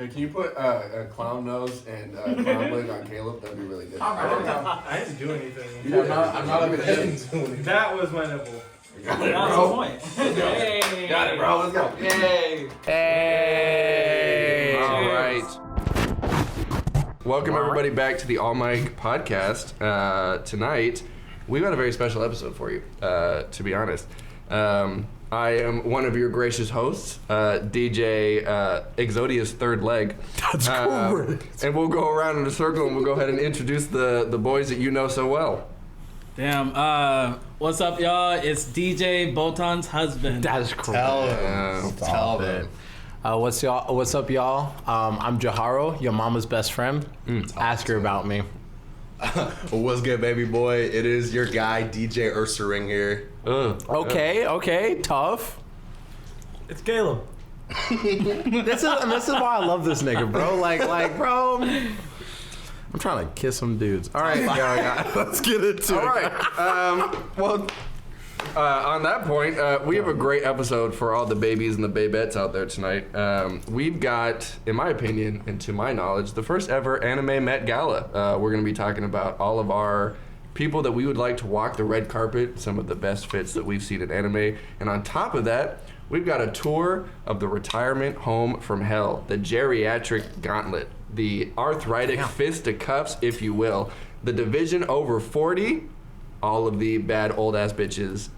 Hey, can you put a clown nose and clown wig on Caleb? That'd be really good. I didn't do anything. I'm not even hitting. That was my nipple. Got it, That's bro. the point. Hey. Got it, bro. Let's go. Yay! Hey. All right. Welcome everybody back to the All Mic podcast. Tonight, we've got a very special episode for you. To be honest, I am one of your gracious hosts, DJ Exodia's third leg. That's correct. And we'll go around in a circle and we'll go ahead and introduce the boys that you know so well. Damn, what's up, y'all? It's DJ Botan's husband. That's correct. Tell them. What's up, y'all? I'm Jharo, your mama's best friend. Ask her about me. What's good, baby boy? It is your guy, DJ Ursaring here. Okay, tough. It's Caleb. This is why I love this nigga, bro. Like, bro. I'm trying to kiss some dudes. All right, let's get into it. All right. On that point, we have a great episode for all the babies and the babettes out there tonight. We've got, in my opinion, and to my knowledge, the first ever anime Met Gala. We're going to be talking about all of our people that we would like to walk the red carpet, some of the best fits that we've seen in anime. And on top of that, we've got a tour of the retirement home from hell, the geriatric gauntlet, the arthritic fisticuffs, if you will, the division over 40, all of the bad old ass bitches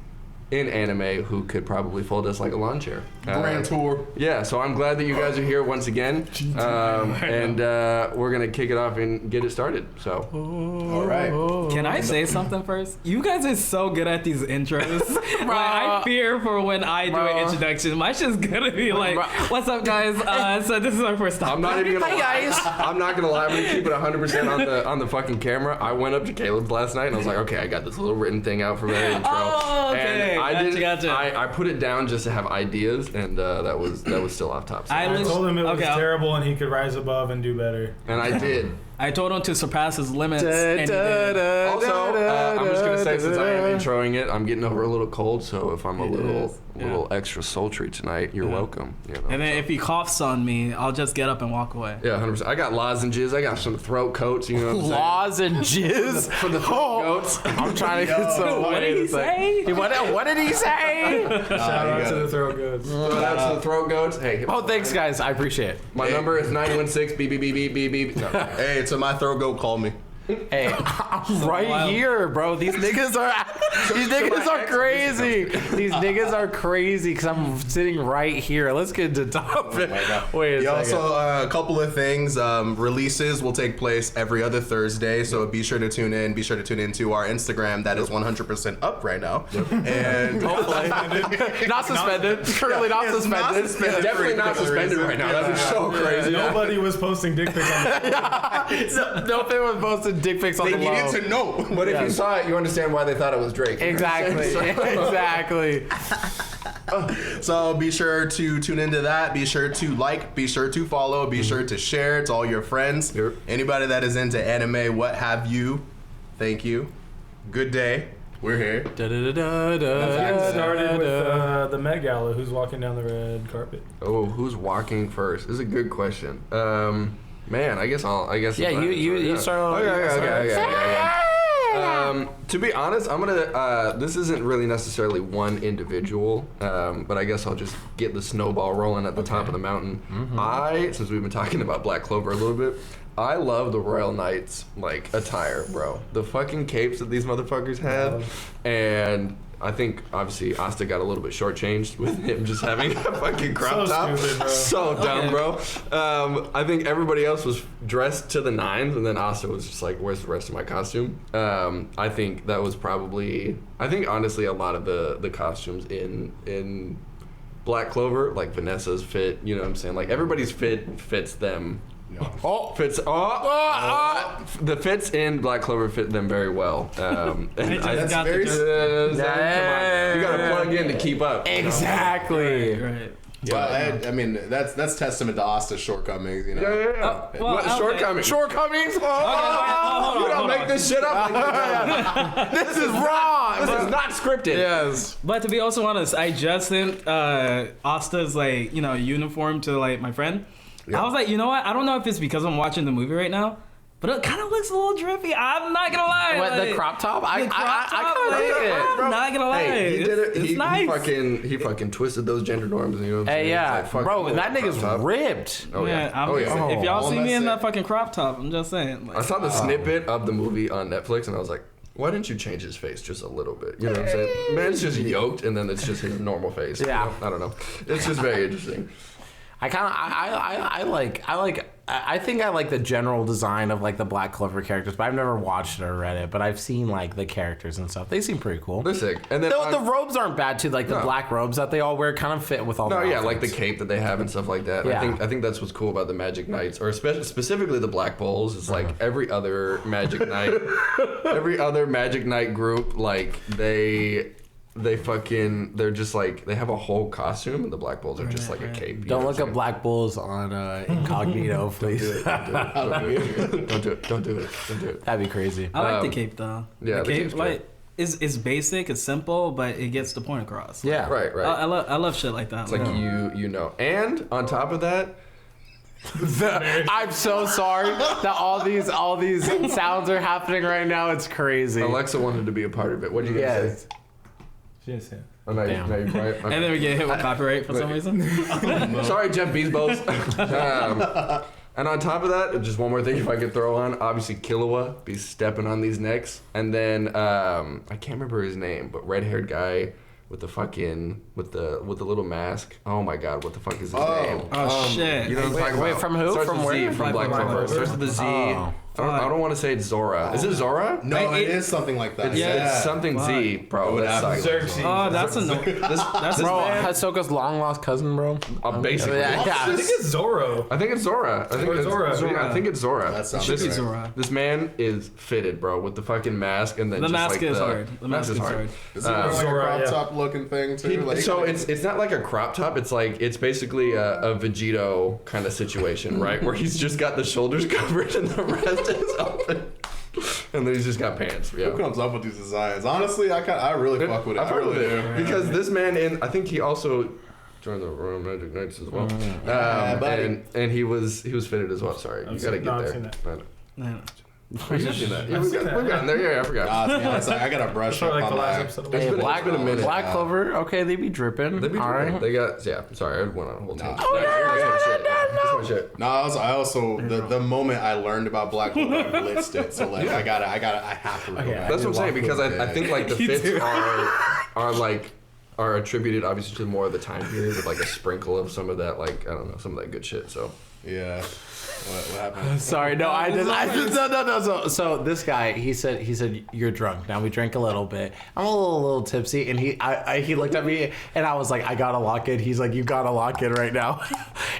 in anime who could probably fold us like a lawn chair. Grand tour. Yeah, so I'm glad that you guys are here once again, and we're gonna kick it off and get it started. So, All right. Can I say something first? You guys are so good at these intros. Like, I fear for when I do an introduction. My shit's gonna be like, "What's up, guys? So this is our first time." I'm not even gonna lie. I'm not gonna lie. I'm gonna keep it 100% on the fucking camera. I went up to Caleb's last night and I was like, "Okay, I got this little written thing out for that intro." Oh, okay. And Gotcha. I put it down just to have ideas, and that was still off top. So. I told him it was terrible and he could rise above and do better. And I did. I told him to surpass his limits, and he did. Also, I'm just gonna say, since I am introing it, I'm getting over a little cold, so if I'm a little extra sultry tonight, you're welcome. You know, And then if he coughs on me, I'll just get up and walk away. yeah, 100%. I got lozenges. I got some throat coats. You know what I'm saying? Lozenges For the throat goats. I'm trying to get some. What did he say? What did he say? Shout out to the throat goods. Shout out to the throat goats. Hey. Oh, thanks, guys. I appreciate it. My number is 916 beep beep beep beep beep beep. No. Hey, to my throat goat, call me. Hey, I'm right here, bro. These niggas are crazy. These niggas are crazy because I'm sitting right here. Let's get to topic. Wait a second. Also, a couple of things. Releases will take place every other Thursday, so be sure to tune in. Be sure to tune into our Instagram. That is 100% up right now. And Hopefully. Not suspended. Currently not suspended. Definitely not suspended right now. That's so crazy. Nobody was posting dick pics on the Nothing was posted dick pics on they the low. needed to know. But if you saw it, you understand why they thought it was Drake. Exactly. Exactly. So be sure to tune into that. Be sure to like. Be sure to follow. Be sure to share to all your friends. Yep. Anybody that is into anime, what have you. Thank you. Good day. We're here. started with the Met Gala. Who's walking down the red carpet? Oh, who's walking first? This is a good question. Man, I guess. Yeah, you start. Okay. To be honest, I'm gonna. This isn't really necessarily one individual, but I guess I'll just get the snowball rolling at the top of the mountain. Since we've been talking about Black Clover a little bit, I love the Royal Knights like attire, bro. The fucking capes that these motherfuckers had, and I think obviously Asta got a little bit shortchanged with him just having a fucking crop top. Stupid, bro. So dumb, bro. I think everybody else was dressed to the nines, and then Asta was just like, "Where's the rest of my costume?" I think that was probably. I think honestly, a lot of the costumes in Black Clover, like Vanessa's fit. You know what I'm saying? Like everybody's fit fits them. The fits in Black Clover fit them very well. And That's very. Come on. You gotta plug in to keep up. Exactly. Right. Yeah, I mean that's testament to Asta's shortcomings, you know. Yeah. Well, What, okay. shortcomings? Shortcomings? hold You don't on. make this shit up. This is wrong. This is not scripted. Yes. But to be also honest, I just sent Asta's like uniform to like my friend. I was like, you know what? I don't know if it's because I'm watching the movie right now, but it kind of looks a little drippy. I'm not gonna lie. What, like, the crop top? I top, kind of dig it. I'm not gonna lie. Hey, he did it. It's He nice. he fucking twisted those gender norms. You know what I'm saying? Hey, yeah, It's like, fuck, bro, cool, that nigga's crop top. ripped. Oh yeah. I'm Oh just yeah. saying, if y'all Oh, see me that's in it. that fucking crop top, I'm just saying. I Like, saw the snippet of the movie on Netflix, and I was like, why didn't you change his face just a little bit? You know what I'm saying? Man, it's just yoked, and then it's just his normal face. you Yeah. know? I don't know. It's just very interesting. I think I like the general design of like the Black Clover characters, but I've never watched it or read it. But I've seen like the characters and stuff. They seem pretty cool. They're sick. And then The robes aren't bad too. Like the No. black robes that they all wear kind of fit with all. no, the yeah, like the outfits. cape that they have and stuff like that. Yeah. I think that's what's cool about the Magic Knights, or specifically the Black Bulls. It's like every other Magic Knight, every other Magic Knight group, like they're just like, they have a whole costume, and the Black Bulls are just like a cape. you Don't know look what up Black Bulls on incognito, please. I'm saying? Don't do it. Don't do it. Don't do it. That'd be crazy. I like the cape though. yeah, the the cape cape's like is basic, it's simple, but it gets the point across. Yeah. Right, right. I love shit like that. It's like you know. And on top of that, I'm so sorry that all these sounds are happening right now. It's crazy. Alexa wanted to be a part of it. What did you guys Yes. say? She didn't say it. Oh, no, Damn. no, you're quiet. Okay. And then we get hit with copyright for some reason. Sorry, Jeff Bezos. And on top of that, just one more thing if I could throw on. Obviously, Killua be stepping on these necks. And then, I can't remember his name, but red-haired guy with the fucking, with the little mask. Oh my god, what the fuck is his name? Oh shit. You know what I'm talking Wait, about? from who? Starts From with where? Z, from Black Black Clover. Clover. Starts with the Z. Oh. I don't want to say it's Zora. Is it Zora? No, it is something like that. It's something Z, bro. would That have sucks. Xerxes. Oh, that's This Bro, man, Hisoka's long lost cousin, bro. basically. I think it's Zorro. I think it's Zora. I think Or it's Zora. Yeah, I think it's Zora. That sounds Should be right. Zora. This man is fitted, bro, with the fucking mask, and then The just mask like is the hard. The mask is hard. Is it like a Zora, crop yeah. top looking thing too? So it's not like a crop top. It's like it's basically a Vegito kind of situation, right? Where he's just got the shoulders covered and the rest is open, and then he's just got pants. Who Yeah. comes up with these designs? Honestly, I really fuck with it. I fuck with really it do. because this man, I think he also joined the Royal Magic Knights as well. Yeah, buddy. And he was fitted as well. Sorry, you gotta get I've there. seen that. I know. Yeah. We've seen that. Yeah, I've we've seen that. gotten there. Yeah, I forgot. To be honest, I gotta brush That's up like on the last that. episode. It's been- Black, been a minute. Black Clover, okay, they be dripping. They be All doing it. right. They got, yeah, sorry, I went on a whole tangent. Oh, That's my shit. No, I also the moment I learned about Black Clover, I blitzed it. So like, I have to. Okay, That's what I'm saying, because I think like the fits are attributed obviously to more of the time period with like a sprinkle of some of that, like, I don't know, some of that good shit. So Yeah. What happened? Sorry, no, I just no. So this guy, he said you're drunk. Now we drank a little bit. I'm a little tipsy, and he looked at me, and I was like, I gotta lock in. He's like, you gotta lock in right now,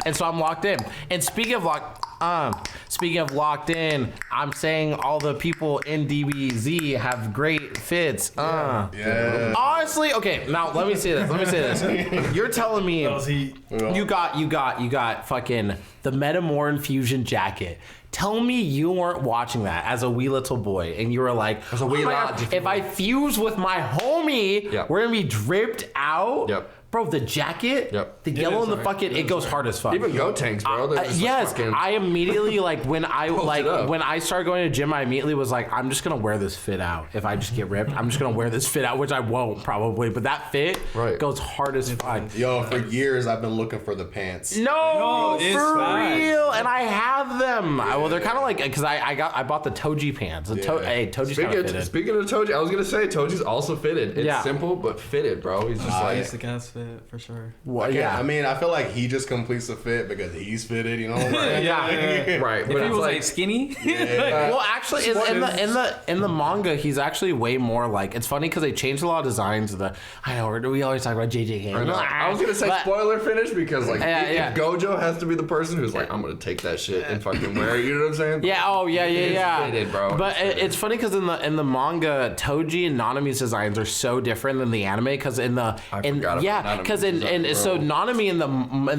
and so I'm locked in. And speaking of locked in, I'm saying all the people in DBZ have great fits. Yeah. Honestly, okay. Now let me say this. You're telling me That was he. you got fucking the Metamore infusion jacket. Tell me you weren't watching that as a wee little boy, and you were like, As a wee "Oh my lad, God, if I fuse with my homie, Yep. we're gonna be dripped out." Yep. Bro, the jacket, Yep. the yellow is and the hard. fucking, it goes hard as fuck. even Go Tanks, bro. they're just, like, Yes, fucking- I immediately when I it up. when I started going to gym, I immediately was like, I'm just gonna wear this fit out. If I just get ripped, I'm just gonna wear this fit out, which I won't probably, but that fit Right. goes hard as fuck. Yo, for years I've been looking for the pants. No, it's for facts. real, and I have them. Well, they're kind of like because I bought the Toji pants. Hey, Toji's kind of fitted. Speaking of Toji, I was gonna say Toji's also fitted. It's Yeah. simple but fitted, bro. He's just like, Basic ass fit for sure. Well, Yeah, I mean, I feel like he just completes the fit because he's fitted, you know? Right? Yeah. right. If But he it's was like, like skinny, Well, actually, in the manga, he's actually way more like. It's funny because they changed a lot of designs. I know we always talk about JJ. I was gonna say But- spoiler finish because like Yeah, if yeah. Gojo has to be the person who's like, I'm gonna take that shit and fucking wear it. You know what I'm saying? Yeah. Oh, yeah. It's fitted, bro. But It's it's funny because in the manga, Toji and Nanami's designs are so different than the anime. Because in the because so Nanami in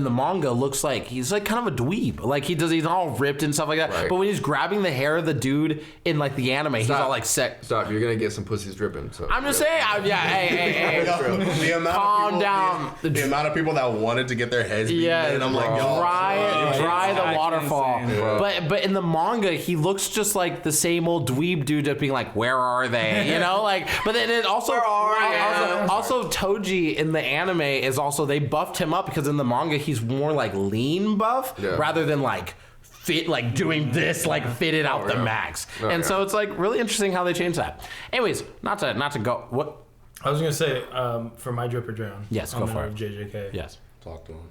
the manga looks like he's like kind of a dweeb. Like he's all ripped and stuff like that. Right. But when he's grabbing the hair of the dude in like the anime, he's all like sick. Stop! You're gonna get some pussies dripping. So I'm just saying. Hey. Calm down. The amount of people that wanted to get their heads beaten, and I'm like, yo, dry the waterfall. Insane, but in the manga, he looks just like the same old dweeb dude, just being like, where are they? You know, like. But then it also Toji in the anime is also they buffed him up because in the manga he's more like lean buff rather than like fit, like doing this, like fitted out the max. And so it's like really interesting how they changed that. Anyways, not to go. What? I was gonna say for my drip or drown. Yes, go for it. JJK. Yes. Talk to him.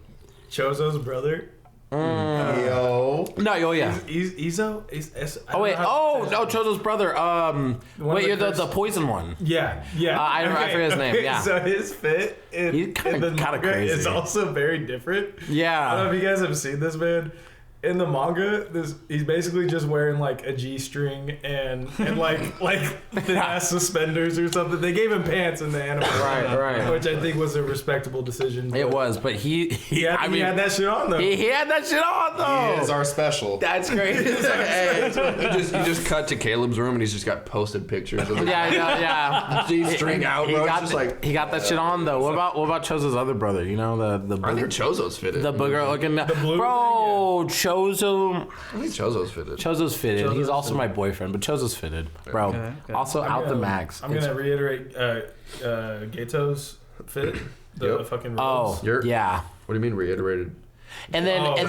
Chozo's brother. Yo. No, yeah. Izo? No, Chozo's brother. You're the poison one. Yeah. I forget his name. Yeah. So his fit He's kind of crazy. It's also very different. Yeah. I don't know if you guys have seen this, man. In the manga, he's basically just wearing like a G-string and like thin ass suspenders or something. They gave him pants in the anime, right. Which I think was a respectable decision. It was, but he had that shit on though. He had that shit on though. He is our special. That's great. you just cut to Caleb's room and he's just got posted pictures of the G-string out, bro. He got that shit on though. What about Chozo's other brother? You know the I think Chozo's fitted. the booger looking blue bro. thing, Chozo. I think Chozo's fitted. Chozo's fitted. He's also my boyfriend, but Chozo's fitted, bro. Okay. Also out the max. I'm gonna reiterate Gato's fit. The fucking robes. Yeah. What do you mean reiterated? And then, all right,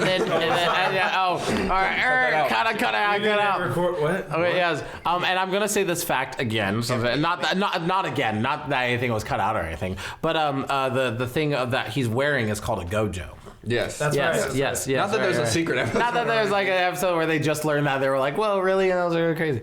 Eric, cut out. What? Okay, yes. And I'm gonna say this fact again. Not again. Not that anything was cut out or anything. But the thing that he's wearing is called a gojo. Yes. That's right. Yes. Not that there's a secret episode. Not that there's like an episode where they just learned that. They were like, well, really? And that was really crazy.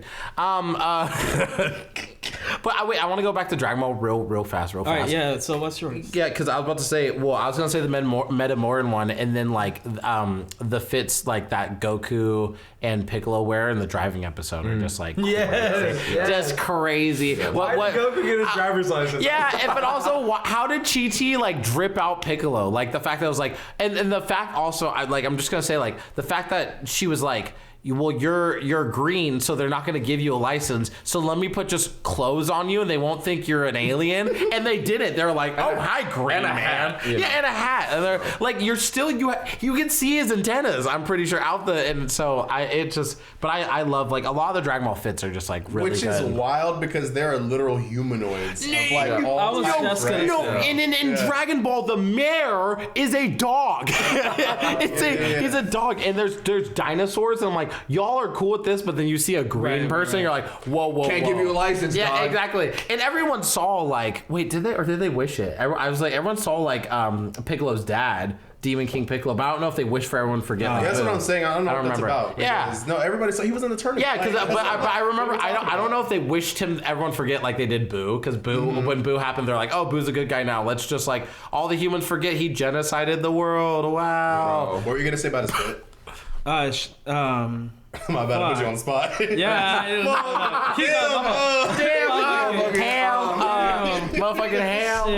But I want to go back to Dragon Ball real fast. All right, yeah. So what's yours? Yeah, because I was about to say, I was gonna say the Metamoran one, and then like the fits like that Goku and Piccolo wear in the driving episode are just like just crazy. Why did Goku get his driver's license? Yeah, but also how did Chi-Chi like drip out Piccolo? Like the fact that it was like, and the fact also, I'm just gonna say like the fact that she was like, well, you're green, so they're not going to give you a license. So let me put just clothes on you, and they won't think you're an alien. And they did it. They're like, oh, hi, green man. Yeah, and a hat. And they're like, you're still you can see his antennas. I'm pretty sure out the and so I love like a lot of the Dragon Ball fits are just like really Which good. is wild because there are literal humanoids. Of, like, all I was types, just right? gonna in Dragon Ball, the mayor is a dog. He's a dog, and there's dinosaurs, and I'm like, y'all are cool with this, but then you see a green person, you're like, whoa. Can't give you a license, Yeah, dog. exactly. And everyone saw like, wait, did they wish it? I was like, everyone saw like Piccolo's dad, Demon King Piccolo, but I don't know if they wish for everyone to forget. That's what I'm saying. I don't know what that's remember. about. Yeah. No, everybody saw he was in the tournament. Yeah, because but I remember I don't know if they wished everyone forget like they did Boo, because when Boo happened, they're like, oh, Boo's a good guy now. Let's just like all the humans forget he genocided the world. Wow. Bro, what were you gonna say about his fit? My bad, I put you on the spot. Yeah. Motherfucking hell.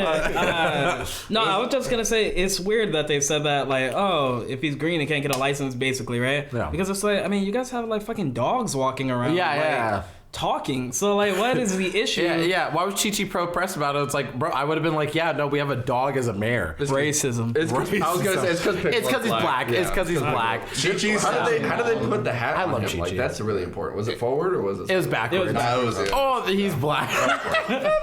No, I was just gonna say it's weird that they said that like, oh, if he's green, he can't get a license, basically, right? Yeah. Because it's like, I mean, you guys have like fucking dogs walking around. Yeah. Talking. So like, what is the issue? Yeah. Why was Chi-Chi pro-pressed about it? It's like, bro, I would have been like, yeah, no, we have a dog as a mayor. It's racism. I was gonna say it's because he's black. Yeah. It's because he's black. Chi-Chi's How did they put the hat I on love him? Chi-Chi. Like, that's really important. Was it forward or was it? It was backwards. That was it. Oh, he's black.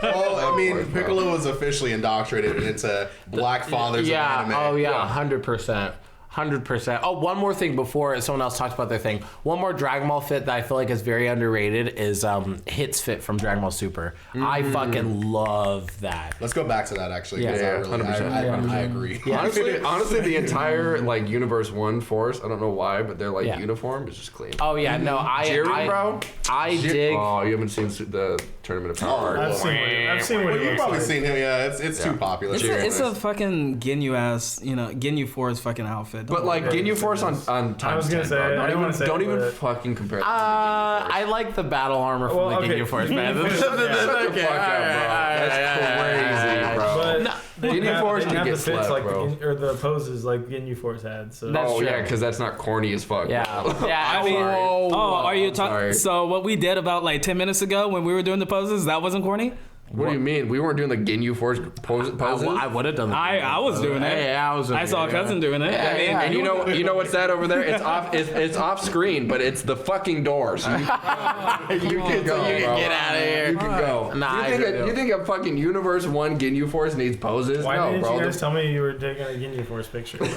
Well, I mean, Piccolo was officially indoctrinated into black fathers of anime. Oh yeah, 100%. 100%. Oh, one more thing before someone else talks about their thing. One more Dragon Ball fit that I feel like is very underrated is Hit's fit from Dragon Ball Super. I fucking love that. Let's go back to that actually. Yeah, 'Cause I agree. Yeah. Honestly, the entire like Universe 1 Force, I don't know why, but their like uniform is just clean. Oh yeah, no, Jiren, bro. I dig. Oh, you haven't seen the Tournament of Power. I've seen what Well, he you've looks probably like. seen him. Yeah, it's too popular. It's a fucking Ginyu ass, Ginyu 4's fucking outfit. it. But like Ginyu Force on times I was gonna 10, say, bro. I didn't wanna say Don't it, even but- fucking compare. I like the battle armor from the Ginyu Force, man. Shut the fuck up, bro. That's crazy, bro. But Ginyu Force didn't can have get the fits slapped, like bro. or the poses like Ginyu Force had. So That's Oh true. yeah, because that's not corny as fuck. Yeah, bro. yeah. I mean, sorry. oh, are you sorry. talking? So what we did about like 10 minutes ago when we were doing the poses, that wasn't corny? What do you mean? We weren't doing the Ginyu Force poses? I would have done that. I was doing it. Yeah, I was doing I saw a it, cousin doing it. I mean, yeah. And you know what's that over there? It's off. It's off screen, but it's the fucking door. So you can go. You can bro. get out of here. You can go. Nah, you think a fucking Universe 1 Ginyu Force needs poses? why no, didn't bro. you guys tell me you were taking a Ginyu Force picture? Bro,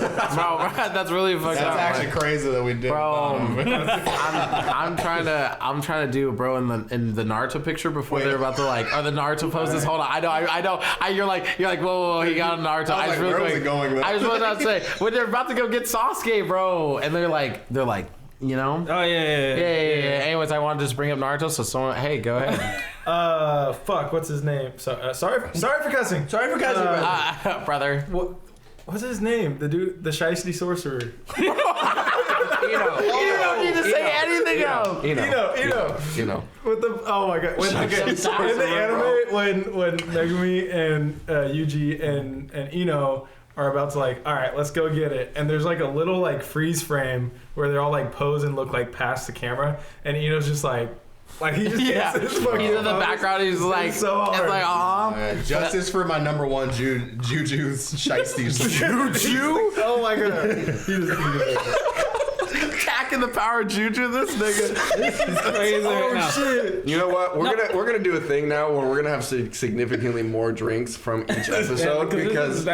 that's really fucked That's up. actually crazy that we did. Bro, I'm trying to do a bro in the Naruto picture before they're about to like, are the Naruto poses? Hold on, I know. You're like, whoa, he got a Naruto. I was like, where was it going, though? I was about to say when they're about to go get Sasuke, bro, and they're like, you know. Oh yeah. Yeah. Anyways, I wanted to just bring up Naruto, so someone, hey, go ahead. Fuck, what's his name? Sorry for cussing. Sorry for cussing, Brother. What's his name? The dude, the shiesty sorcerer. You don't need to say anything else. You know. With the my god. In the anime, when Megumi and Yuji and Ino are about to like, all right, let's go get it. And there's like a little like freeze frame where they're all like pose and look like past the camera, and Ino's just like he just Yeah, gets his fucking he's in the pose. background. He's like, so hard. it's like, aw. Justice for my number one Juju's shiesties. Juju? Oh my god. He just Attacking the power of Juju, this nigga. This is crazy right now. shit. You know what? We're gonna do a thing now where we're gonna have significantly more drinks from each episode because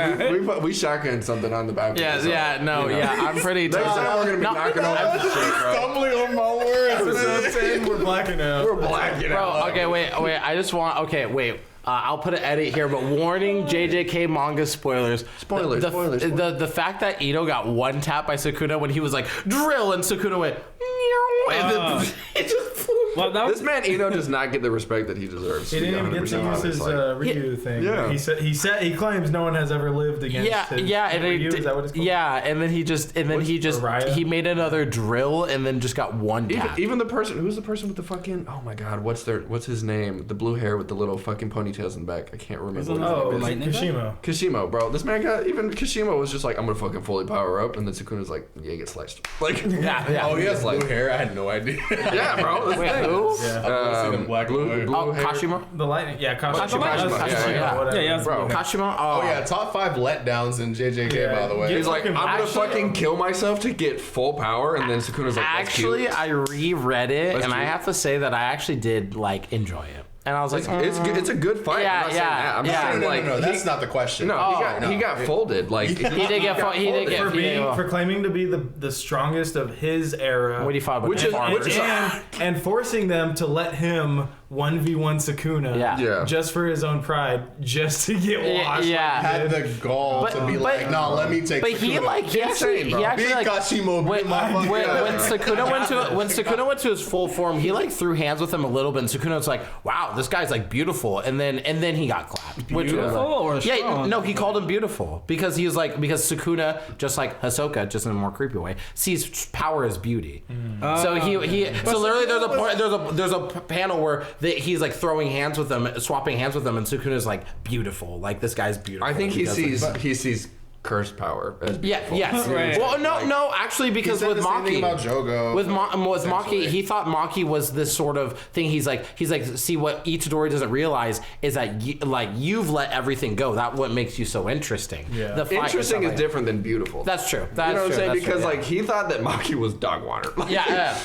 we shotgun something on the back. I'm pretty. Next time we're gonna be knocking over the shit, bro. Stumbling on my words. Episode 10, we're blacking out. We're blacking Bro, out. okay, wait. I just want. Okay, wait. I'll put an edit here, but warning: JJK manga spoilers. Spoilers. The fact that Ito got one tap by Sukuna when he was like drill, and Sukuna went. And then it just flew. Well, that was, This man Ino does not get the respect that he deserves. He didn't even get to use his Ryu thing. Yeah. He claims no one has ever lived against his and Ryu. it, Is that what it's called? yeah, and then he made another drill and then just got one tap. Even the person who's the person with the fucking my god, what's his name? The blue hair with the little fucking ponytails in the back. I can't remember. What Oh, his name is. it's Kishimo. Kishimo, bro. This man got Kishimo was just like, I'm gonna fucking fully power up, and then Sukuna's like, yeah, get sliced. Like, Yeah. Oh, he has like, blue hair. I had no idea. yeah, bro. This Wait, thing. who? Yeah. I've seen him black and white. blue hair. Kashima? The lightning. Yeah, Kashima. Yeah. Whatever. Yeah, bro. Kashima? Oh yeah, top 5 letdowns in JJK, Yeah. by the way. He's like, I'm gonna Actually- fucking kill myself to get full power, and then Sukuna's like, that's Actually, cute. I reread it, That's and I cute. have to say that I actually did like enjoy it. And I was like, It's a good fight. Yeah, I'm not saying yeah, that. I'm yeah. just saying, no, like, that's not the question. he got folded. Like, he did get For folded. claiming to be the strongest of his era. When he fought with Which is- farmers. which is- and forcing them to let him 1v1 Sukuna Yeah. just for his own pride, just to get washed. yeah. Had the gall to be like, no, let me take. But he Sukuna. like he actually insane, bro. Big like Kashimo, when, beat my fucking when ass. Sukuna went to his full form, he like threw hands with him a little bit, and Sukuna was like, "Wow, this guy's like beautiful," and then he got clapped. Which was, Beautiful or yeah, strong? no, he called him beautiful because he was like because Sukuna, just like Hisoka, just in a more creepy way, sees power as beauty. So he so literally there's a panel where he's like throwing hands with them, swapping hands with them, and Sukuna's like beautiful, like this guy's beautiful. I think he because of- sees cursed power as Yeah, beautiful. yes. Right. Well, no, actually, He because said with the same thing Maki, about Jogo. with Maki, essentially. he thought Maki was this sort of thing. He's like, see what Itadori doesn't realize is that you've let everything go. That's what makes you so interesting. Yeah. The fight and Interesting stuff is like- different than beautiful. That's true. You That's know what I'm true. saying? That's Because true, like he thought that Maki was dog water. Like, yeah.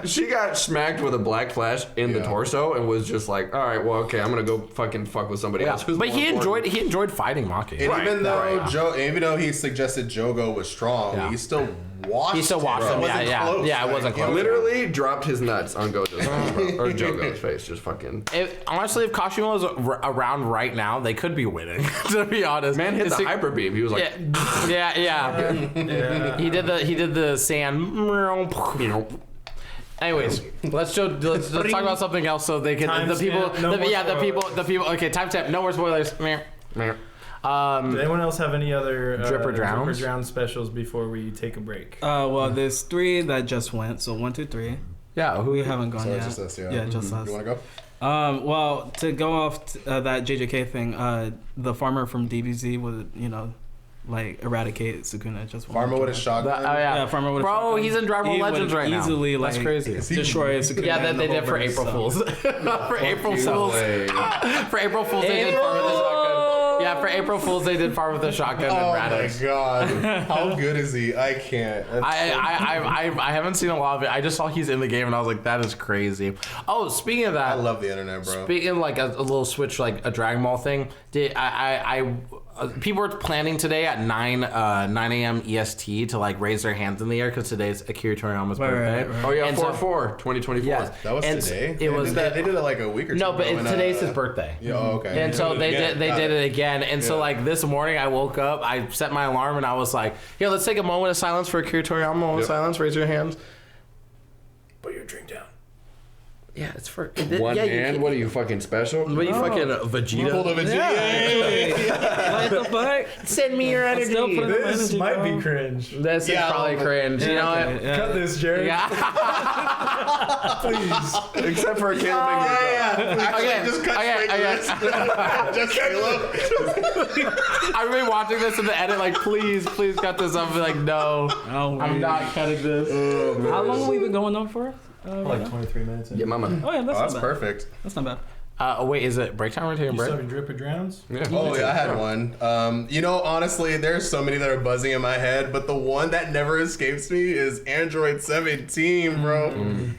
she got smacked with a black flash in the torso and was just like, all right, well, okay, I'm gonna go fucking fuck with somebody else. Who's But more he important. enjoyed fighting Maki. And Right, even though right. even though he suggested Jogo was strong, Yeah. he still watched. He still watched him. It wasn't close. Yeah, it wasn't close. Literally dropped his nuts on Gojo's face, bro. Or Jogo's face, just fucking. Honestly, if Kashima was around right now, they could be winning. To be honest, Man hit It's the like- hyper beam. He was like, Yeah. He did the sand. you know, Anyways, let's talk about something else so they can Timestamp, no more the people. Okay, timestamp. No more spoilers. Meh. man. Does anyone else have any other Drip or Drowns? Drip or Drown specials before we take a break? Well, there's 3 that just went. So 1, 2, 3. Yeah, We haven't gone So yet. it's just us, yeah. Yeah, just us. You want to go? Well, to go off that JJK thing, the farmer from DBZ would, like eradicate Sukuna just one. Farmer with a shotgun. Yeah, farmer with a Bro, shotgun. he's in Dragon Ball He would Legends right now. easily, That's like, crazy. destroy Sukuna. Yeah, and they the did for whole April verse, Fools. For April Fools. For April Fools, they did Farm with a Shotgun. Yeah, for April Fools, they did Farm with a Shotgun Oh and my Raditz. god. How good is he? I can't. That's I haven't seen a lot of it. I just saw he's in the game and I was like, that is crazy. Oh, speaking of that, I love the internet, bro. speaking of like a little switch, like a Dragon Ball thing, people were planning today at 9 a.m. EST to like raise their hands in the air because today's Akira Toriyama's birthday. Oh yeah, And so- 4/4/2024. Yes. That was And today? It was. They did it like a week or two No, but ago. today's his birthday. Yeah, oh, okay. And so they Got did it again. And so Yeah. like this morning I woke up, I set my alarm and I was like, yeah, let's take a moment of silence for Akira Toriyama. Moment of silence, raise your hands. Put your drink down. Yeah, it's for One yeah, hand? What are you, fucking special? What are you fucking Vegeta? Pulled of it. What the fuck? Send me your energy. still putting- This energy, might bro. be cringe. This is Yeah, probably cringe. You know what? Yeah. Cut this, Jared. Yeah. Please. Except for Caleb. Okay. Just cut Okay. straight to this. Just Caleb. I've been watching this in the edit. Like, please cut this up. Be like, no, Oh, I'm not cutting this. How long have we been going on for? Like 23 minutes. Yeah, mama. Oh yeah, that's, Oh, that's not bad. perfect. That's not bad. Wait, is it break time? We're taking a You still break. have your Drip or Drowns? Yeah. Oh yeah, I had one. Honestly, there's so many that are buzzing in my head, but the one that never escapes me is Android 17, bro.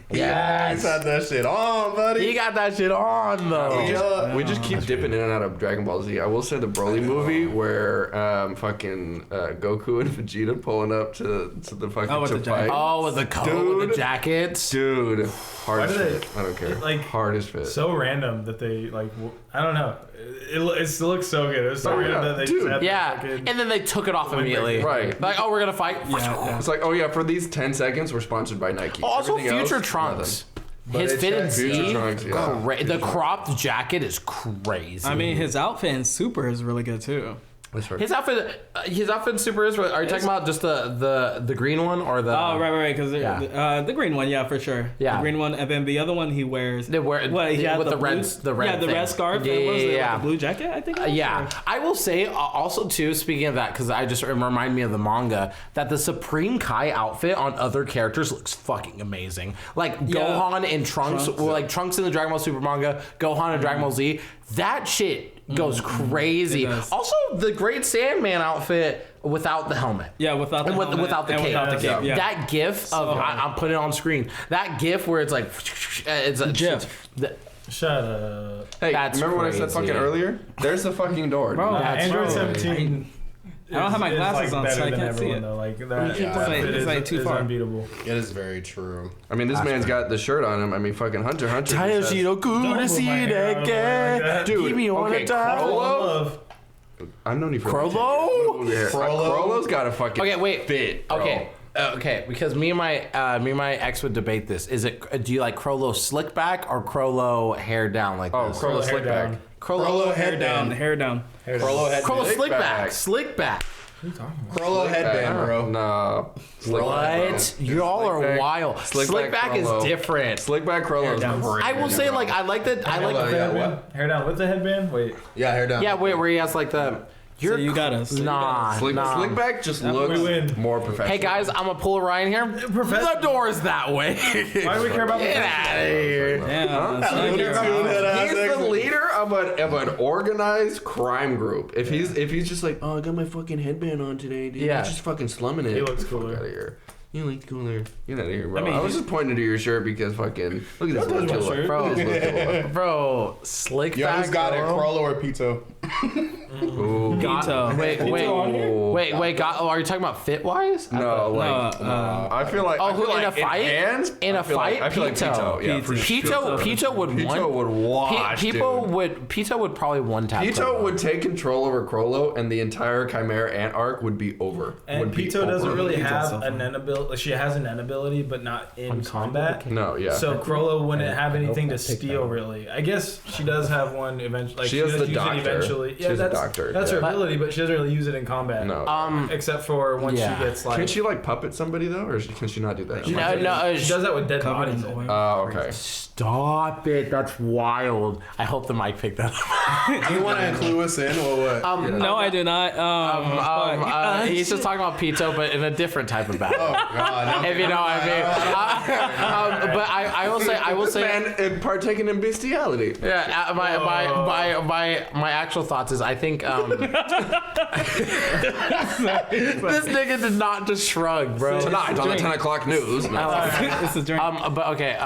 Yes. He's had that shit on, buddy. He got that shit on though. Yeah. We just keep dipping in and out of Dragon Ball Z. I will say the Broly movie where fucking Goku and Vegeta pulling up to the fucking Oh, with the fight. jacket. Oh, with the coat, with the Dude. jackets. Dude, hard Why as do they- fit. I don't care. like, hard as fit. So random that they like. I don't know. It still looks so good. It was so Oh, random yeah. that they Dude. just had Yeah, the fucking- and then they took it off immediately. Right. Like, oh, we're gonna fight. Yeah. It's like, oh yeah, for these 10 seconds, we're sponsored by Nike. Also, Everything Future else, Trunks. But His it's fit in that Z, Future Trunks, yeah. the cropped jacket is crazy. I mean, his outfit in Super is really good too. That's right. his outfit in Super is. Are you talking about just the green one or the? Oh right, because Yeah. the green one, yeah, for sure. Yeah. The green one, and then the other one he wears. They wear What he had with the blue, red yeah, the thing. red scarf. Yeah, and what was it, yeah. like the blue jacket, I think. it was, Yeah, or- I will say also too. Speaking of that, because I just remind me of the manga that the Supreme Kai outfit on other characters looks fucking amazing. Like Yeah. Gohan and Trunks, Trunks, or like Trunks in the Dragon Ball Super manga, Gohan and Dragon Ball Z. That shit goes crazy. It does. Also, the Great Sandman outfit without the helmet. Yeah, without the And helmet without the and cape. without the cape. Yeah. That gif of I'm putting it on screen. That gif where it's like it's a GIF. Shut up. Hey, That's remember what I said crazy. fucking earlier? There's the fucking door. Bro, dude. that's Android right. 17. I don't have my is, glasses on, better so I than can't see everyone, it. Though. Like that, It's like- outfit it's is, like too is far. unbeatable. It is very true. I mean, this man's got the shirt on him. I mean, fucking Hunter just says- Don't put my hair out of the way like that. Dude, Give me one okay, a time. Chrollo? Love. I've known you for Chrollo? Chrollo's got a fucking Okay, wait. fit. Bro. Okay. Okay, because me and my ex would debate this. Is it do you like Chrollo slick back or Chrollo hair down like Oh, this? Chrollo hair slick back. down. Chrollo hair down. Hair down. Chrollo head. Chrollo Slick slick back. back. Slick back. Chrollo headband, bro. Nah. Slick back. What? Y'all are back. wild. Slick back is Chrollo. different. Slick back Chrollo's down. great. I will say like I like that. I like Hold on, the yeah, Headband? Hair down with the headband? Wait. Yeah, hair down. yeah. Wait, where he has like the. So you got us. Nah, Slick back just looks we win. more professional. Hey guys, I'm gonna pull a Ryan here. The door's that way. Why do we care about Get out of here. Yeah. He's the leader of an organized crime group. If he's just like, oh, I got my fucking headband on today, dude. Yeah. He's just fucking slumming it. He looks Get the fuck cooler. Out of here. You look cooler. Get out of here, bro. I mean, I was just pointing to your shirt because fucking look at this Look at little my shirt. Bro. Look at this little killer. Bro, slick Yo, back. who's got it? bro. Chrollo or Pito? Ooh. Pito. Wait, wait. Are you talking about fit wise? No, like No, I feel like Oh, I feel who, in like a fight? hands, In a I feel fight, I feel like Pito. Pito. Yeah, for sure. Pito would Pito would wash. Pito would probably one tap. Pito Chrollo. would take control over Chrollo, and the entire Chimera Ant arc would be over. And Would be Pito doesn't over. really Pito's have so an N ability. She has an N ability, but not in combat. No, yeah. So Chrollo wouldn't have anything to steal, really. I guess she does have one eventually. Like, She has does the use it doctor. eventually. She Yeah, has a that's doctor, That's yeah. her ability, but she doesn't really use it in combat. No. Except for when she gets like. Can she like puppet somebody though, or can she not do that? No, she does that with dead Covered bodies. in oil. Oh, okay. Stop it. That's wild. I hope the mic picked that up. Do you want to clue us in or what? No, I do not. He's just talking about pizza, but in a different type of battle. Oh God! If you know what I mean. But I will say, Man, partaking in bestiality. yeah. My actual thoughts is I think this nigga did not just shrug, bro. Tonight on the 10 o'clock news. No. It's a drink. But okay.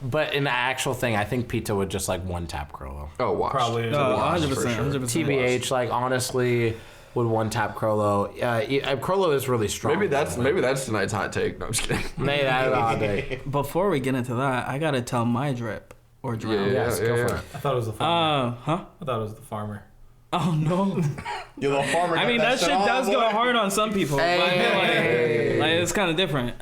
But in the actual thing, I think Pizza would just like one tap Chrollo. Oh, watch. Probably. 100%. for sure. 100%. TBH, like honestly, would one tap Chrollo. Chrollo is really strong. Maybe that's tonight's hot take. No, I'm just kidding. Maybe that all day. Before we get into that, I gotta tell my drip or drown. Yes, go for it. I thought it was the farmer. Huh? I thought it was the farmer. Oh no. You little farmer. I mean that shit does go hard on some people. Hey. Like it's kind of different.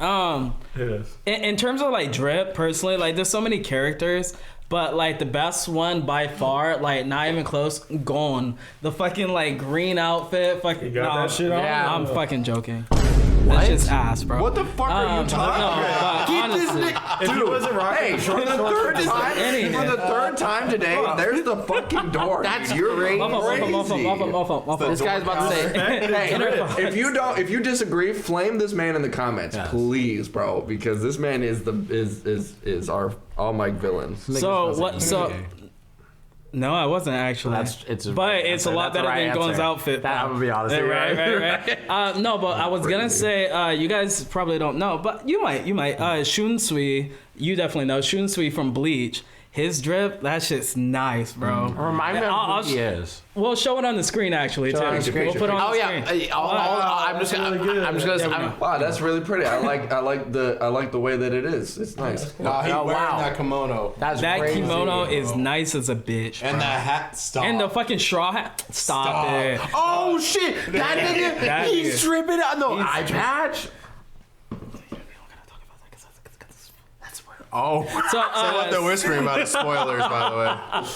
It is. In terms of like drip, personally, like there's so many characters, but like the best one by far, like not even close, Gon. The fucking like green outfit, fucking. You got that shit on? Yeah. I'm fucking joking. That's just ass, bro. What the fuck are you talking about? No, but honestly, If he wasn't rocking Hey, for the third time today, there's the fucking door. That's you're crazy. This guy's about to say. Hey, if you disagree, flame this man in the comments, Yes. please, bro, because this man is our all mic villain. So what? So no, I wasn't actually. It's a lot better than Gon's outfit. That I'm gonna be honest. Right. No, but I was gonna say you guys probably don't know, but you might. Shunsui, you definitely know Shunsui from Bleach. His drip, that shit's nice, bro. Remind me of who he is. We'll show it on the screen actually too. it on the screen. We'll put it on the screen. I'm just gonna. Wow, that's really pretty. I like the way that it is. It's nice. Nah, he wearing that kimono. That's That crazy. kimono is nice as a bitch. And the hat. Stop. And the fucking straw hat. Stop it. Oh shit! That nigga, That he's nigga. dripping out. No, eye patch. Oh, So, what they're whispering about is spoilers, by the way.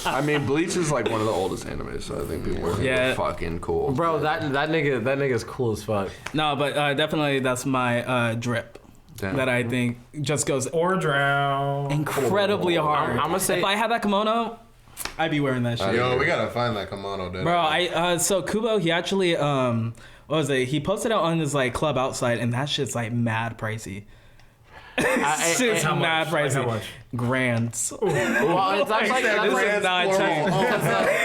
I mean, Bleach is like one of the oldest animes, so I think people are fucking cool. bro, that nigga's cool as fuck. no, but definitely that's my drip. Damn. That I think just goes Or drown. incredibly hard. I'm gonna say if I had that kimono, I'd be wearing that shit. Yo, we gotta find that kimono, dude. Bro, so Kubo, he actually what was it? He posted it on his like club outside, and that shit's like mad pricey. It's How mad much? Like, pricey. how much? Grands. Well, that's like It's not cheap.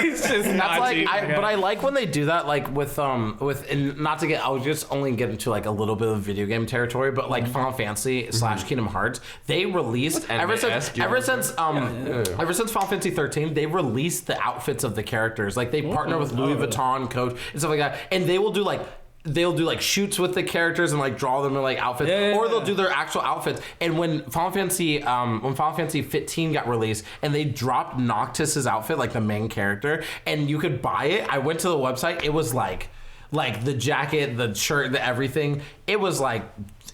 It's just not that's like, cheap. but I like when they do that, like with and not to get, I'll just only get into like a little bit of video game territory, but like Final Fantasy / Kingdom Hearts, they released ever since Final Fantasy 13, they released the outfits of the characters. Like they partner with Louis Vuitton, Coach, and stuff like that, and they will do like. They'll do like shoots with the characters and like draw them in like outfits, or they'll do their actual outfits. And when Final Fantasy 15 got released and they dropped Noctis's outfit, like the main character, and you could buy it. I went to the website. It was like the jacket, the shirt, the everything. It was like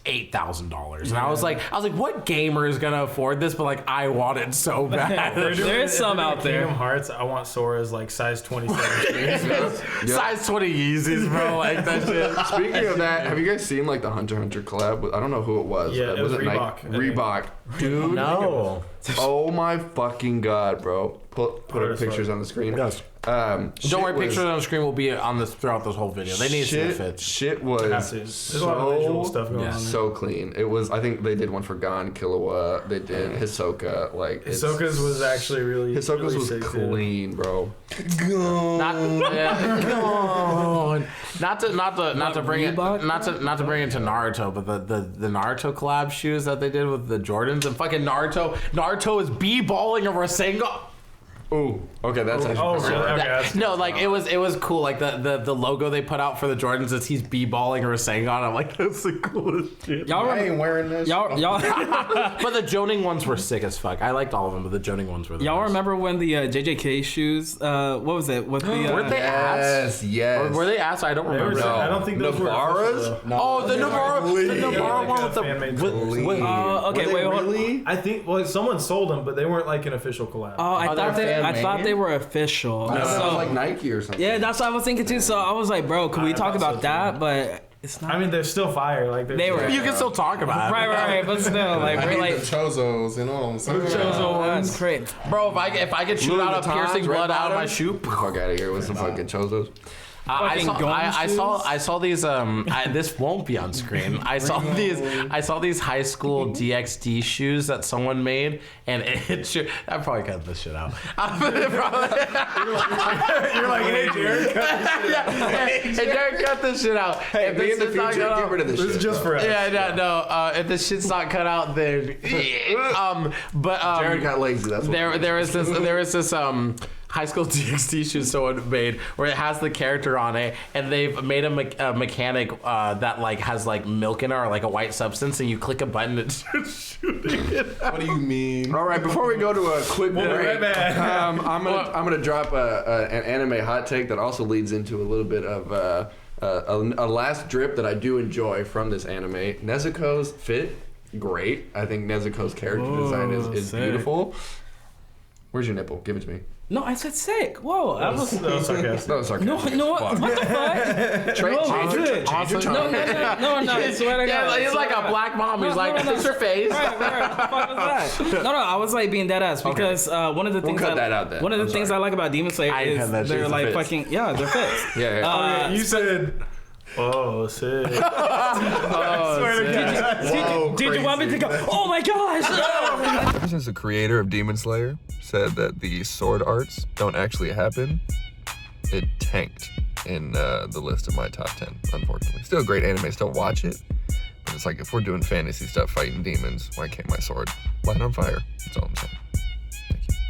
$8,000, and I was like, what gamer is gonna afford this? But like, I want it so bad. There's some out there. Kingdom Hearts, I want Sora's like size 27. Size 20 Yeezys, bro. Like that shit. Speaking of that, have you guys seen like the Hunter x Hunter collab? With, I don't know who it was. Yeah, it was Reebok, I think. Reebok, dude. No. Oh my fucking god, bro. Put up pictures on the screen. Yes. Don't Don't worry, pictures on the screen will be on this throughout this whole video. They need to see the fits. Shit was There's a lot of visual stuff going on. so clean. It was. I think they did one for Gon, Killua. They did Hisoka. Like Hisoka's was actually really. Hisoka's really was sick, clean, bro. Not to bring it to Naruto, but the Naruto collab shoes that they did with the Jordans and fucking Naruto is b-balling a Rasengan. Ooh, okay, that's actually. Oh, really? Okay, that's No, like it was cool. Like the logo they put out for the Jordans is he's b-balling a Rasengan. I'm like, that's the coolest shit. Y'all I remember? ain't wearing this. Y'all But the Joning ones were sick as fuck. I liked all of them, but the Joning ones were the y'all best. remember when the JJK shoes? What was it? With the Weren't they ass? Yes. Or were they ass? I don't remember. No. I don't think those were Navara's? official, though. Oh, the Navarro one with the. fan-made okay, wait, hold on. Really? I think someone sold them, but they weren't like an official collab. Oh, I thought they. I thought they were official. That was So, like Nike or something. yeah, that's what I was thinking too. So I was like, bro, can we talk thought so, about that? But it's not. I mean, they're still fire. Like They were. You can still talk about it. Right, but still, like I we're need like. the Chozos, you know what I'm saying? That's great. Bro, if I could shoot Louis out a Vuittons, piercing Red blood out of my Bottoms. shoe. Fuck out of here with some fucking Chozos. I Fucking saw these this won't be on screen. I saw these high school DXD shoes that someone made, and I probably cut this shit out. You're like, hey, Jared, Hey Jared, cut this shit out. Hey, me in the future, get rid of this this shit. is just for us. No. If this shit's not cut out, then Jared got lazy. That's what there was this high school DXD shoe someone made where it has the character on it, and they've made a mechanic that like has like milk in it or like a white substance, and you click a button and it starts shooting it out. What do you mean? All right, before we go to a quick break, right back. I'm gonna drop an anime hot take that also leads into a little bit of a last drip that I do enjoy from this anime. Nezuko's fit, great. I think Nezuko's character design is sick. beautiful. Where's your nipple? Give it to me. No, I said sick. Whoa, I was. No, sarcastic. No, sarcastic. No, what the fuck? Change your No, tone. no, I swear to God. Yeah, he's like a black mom. He's like, no. "Fix your face." Right. What the fuck was that? No, I was like being dead ass because one of the things cut that out then. One of the I'm things sorry. I like about Demon Slayer I ain't had that is shit. they're It's like fits. fucking they're fits. Yeah. You said, oh, sick. I swear to God. Did you want me to go? Oh my gosh! Ever since the creator of Demon Slayer said that the sword arts don't actually happen, it tanked in the list of my top 10, unfortunately. Still a great anime, still watch it. But it's like, if we're doing fantasy stuff, fighting demons, why can't my sword light on fire? That's all I'm saying.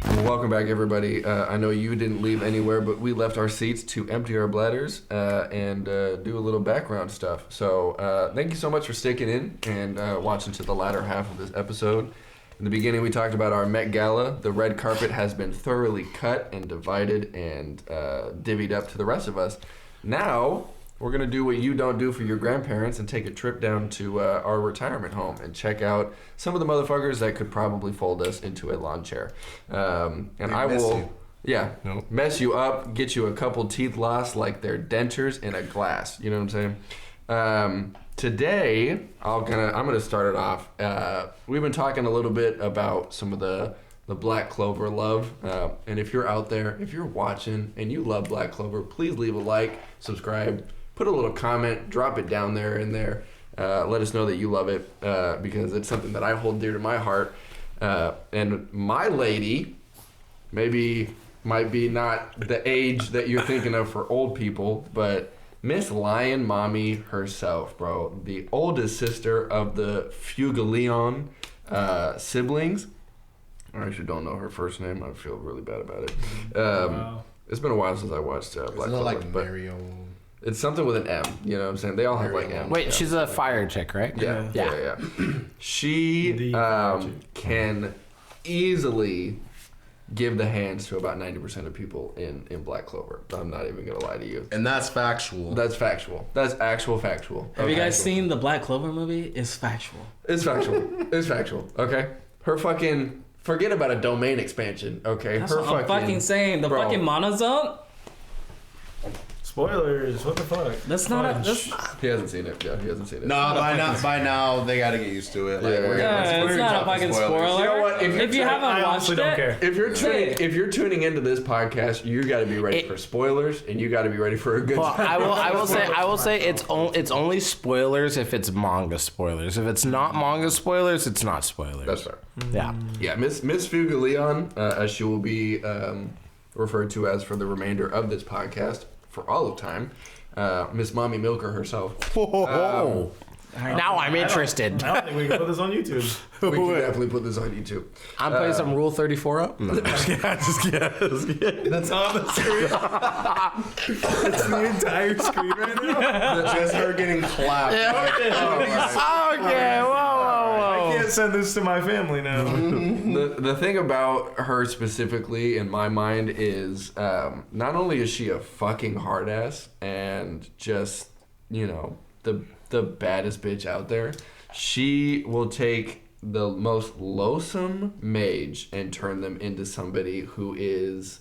Well, welcome back, everybody. I know you didn't leave anywhere, but we left our seats to empty our bladders and do a little background stuff. So thank you so much for sticking in and watching to the latter half of this episode. In the beginning, we talked about our Met Gala. The red carpet has been thoroughly cut and divided and divvied up to the rest of us. Now, we're going to do what you don't do for your grandparents and take a trip down to our retirement home and check out some of the motherfuckers that could probably fold us into a lawn chair. And I miss will... you. Yeah, Nope. mess you up, get you a couple teeth lost like they're dentures in a glass. You know what I'm saying? Today, I'm gonna start it off. We've been talking a little bit about some of the Black Clover love, and if you're out there, if you're watching and you love Black Clover, please leave a like, subscribe, put a little comment, drop it down there in there. Let us know that you love it because it's something that I hold dear to my heart. And my lady, maybe might be not the age that you're thinking of for old people, but Miss Lion Mommy herself, bro. The oldest sister of the Fugaleon siblings. I actually don't know her first name. I feel really bad about it. Wow. It's been a while since I watched Black Isn't it Clover, like but Mario? it's something with an M. You know what I'm saying? They all have like M. Wait, she's a fire chick, right? Yeah. She The fire chick. can easily give the hands to about 90% of people in Black Clover. I'm not even gonna lie to you. And that's factual. That's factual. That's actual factual. Have you guys Factual. seen the Black Clover movie? It's factual. It's factual. It's factual. Okay. Her fucking forget about a domain expansion. Okay. That's her what I'm fucking saying. The bro. fucking monozone. Spoilers. What the fuck? That's not a. That's, He hasn't seen it. Yeah, he hasn't seen it. No, by now they gotta get used to it. Like, Yeah. we're gonna- yeah, we're it's gonna not a drop the fucking spoilers. spoiler. You know what? If you haven't I watched honestly it, don't care. If you're tuning into this podcast, you got to be ready for spoilers, and you got to be ready for a good. Well, I will say it's only spoilers if it's manga spoilers. If it's not manga spoilers, it's not spoilers. That's fair. Yeah. Yeah, Miss Fugaleon, as she will be referred to as for the remainder of this podcast for all of time, Miss Mommy Milker herself. Now I'm interested. I don't think we can put this on YouTube. We can definitely put this on YouTube. I'm putting some Rule 34 up. No, just kidding. That's on the screen. That's the entire screen right now. Just her getting clapped. Okay, whoa. I can't send this to my family now. The thing about her specifically, in my mind, is not only is she a fucking hard ass and just, you know, the baddest bitch out there, she will take the most loathsome mage and turn them into somebody who is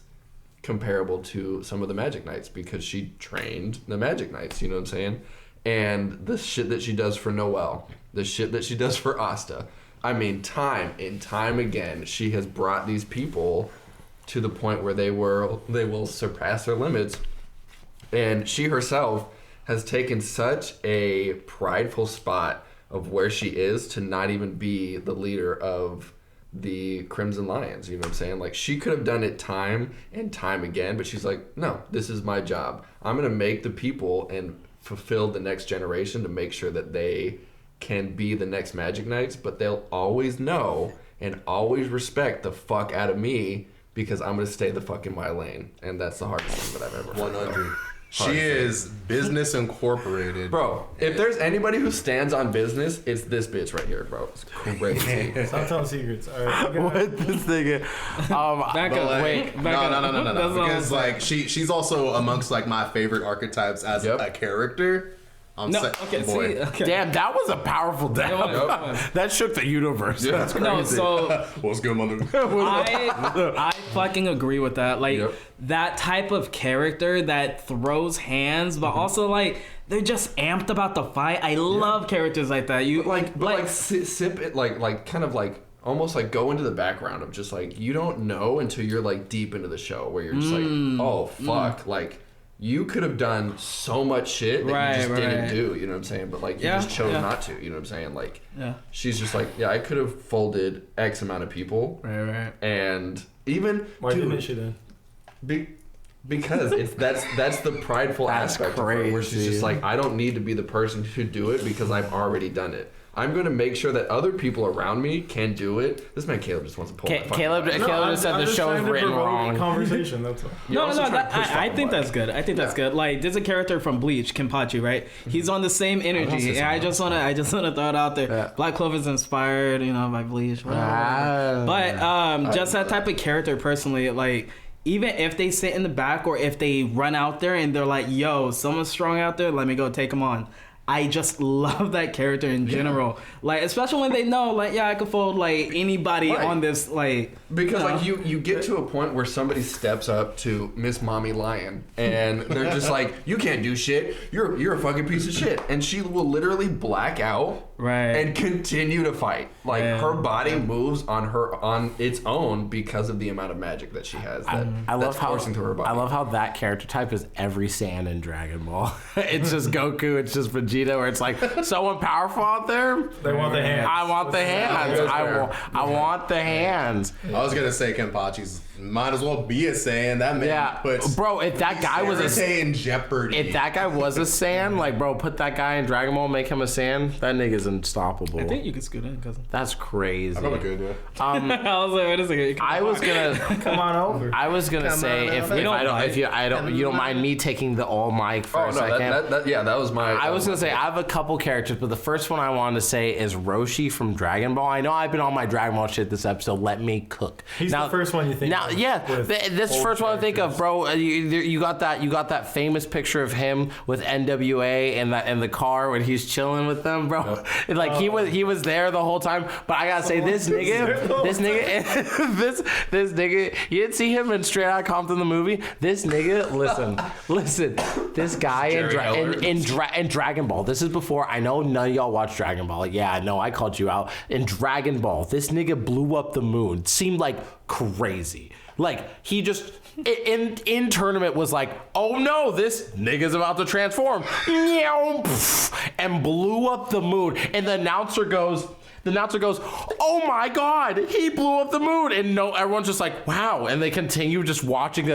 comparable to some of the Magic Knights because she trained the Magic Knights, you know what I'm saying? And the shit that she does for Noelle, the shit that she does for Asta. I mean, time and time again, she has brought these people to the point where they will surpass their limits. And she herself has taken such a prideful spot of where she is to not even be the leader of the Crimson Lions, you know what I'm saying? Like, she could have done it time and time again, but she's like, no, this is my job. I'm going to make the people and fulfill the next generation to make sure that they can be the next Magic Knights, but they'll always know and always respect the fuck out of me because I'm going to stay the fuck in my lane. And that's the hardest thing that I've ever 100. She is business incorporated. Bro, if there's anybody who stands on business, it's this bitch right here, bro. It's crazy. Stop telling secrets. All right. What this nigga? Back up. Like, Wait. Back no, up. no. That's all Because I'm like she's also amongst like my favorite archetypes as a character. No, okay, boy. see, okay. Damn, that was a powerful dab. Yep. That shook the universe. Yeah, that's crazy. No, so What's good, mother? I fucking agree with that. Like, Yep. that type of character that throws hands, but also, like, they're just amped about the fight. I love characters like that. You Sip it, like kind of like almost like go into the background of just like you don't know until you're like deep into the show where you're just like, oh fuck, like you could have done so much shit that you just didn't do, you know what I'm saying? But like you just chose not to, you know what I'm saying? Like she's just like, I could have folded X amount of people. Right. And even Why didn't she then? Because that's the prideful That's aspect of her, where she's crazy. just like, I don't need to be the person to do it because I've already done it. I'm going to make sure that other people around me can do it. This man Caleb just wants to pull my fucking Caleb line. just said the show is written wrong. Conversation. That's all. You're also trying to push I fucking think buttons. that's good. I think that's good. Like, there's a character from Bleach, Kenpachi, right? He's on the same energy, and I just wanna throw it out there. Yeah. Black Clover's inspired, by Bleach, whatever. But just that type of character, personally, like, even if they sit in the back or if they run out there and they're like, "Yo, someone's strong out there, let me go take him on." I just love that character in general. Like, especially when they know, like, I could fold like anybody on this, like. Because like you get to a point where somebody steps up to Miss Mommy Lion and they're just like, you can't do shit. You're a fucking piece of shit. And she will literally black out and continue to fight. Like her body moves on its own because of the amount of magic that she has. That's coursing through her body. I love how that character type is every Saiyan in Dragon Ball. It's just Goku, it's just Vegeta, where it's like someone powerful out there. They want the hands. I want the hands. I want the hands. I was gonna say Kenpachi's might as well be a Saiyan. That man puts bro. If that guy was a Saiyan in jeopardy. If that guy was a Saiyan, like, bro, put that guy in Dragon Ball, make him a Saiyan. That nigga's unstoppable. I think you could scoot in, cousin. That's crazy. I probably could, yeah. I was like, wait a second. I was gonna Come on over. I was gonna say if you don't mind me taking the all mic for a second. That was my. I was gonna say I have a couple characters, but the first one I wanted to say is Roshi from Dragon Ball. I know I've been on my Dragon Ball shit this episode. Let me cook. He's the first one you think now. of This first one I think of, bro. You got that famous picture of him with NWA and the car when he's chilling with them, bro. Yep. Like he was there the whole time. But I gotta say this nigga. You didn't see him in Straight Outta Compton the movie. This nigga, listen. This guy in Dragon Ball. This is before. I know none of y'all watch Dragon Ball. Yeah, I know I called you out. In Dragon Ball, this nigga blew up the moon. Seemed like crazy. Like he just in tournament was like, oh no, this nigga's about to transform, and blew up the moon. And the announcer goes, oh my god, he blew up the moon. And everyone's just like, wow. And they continue just watching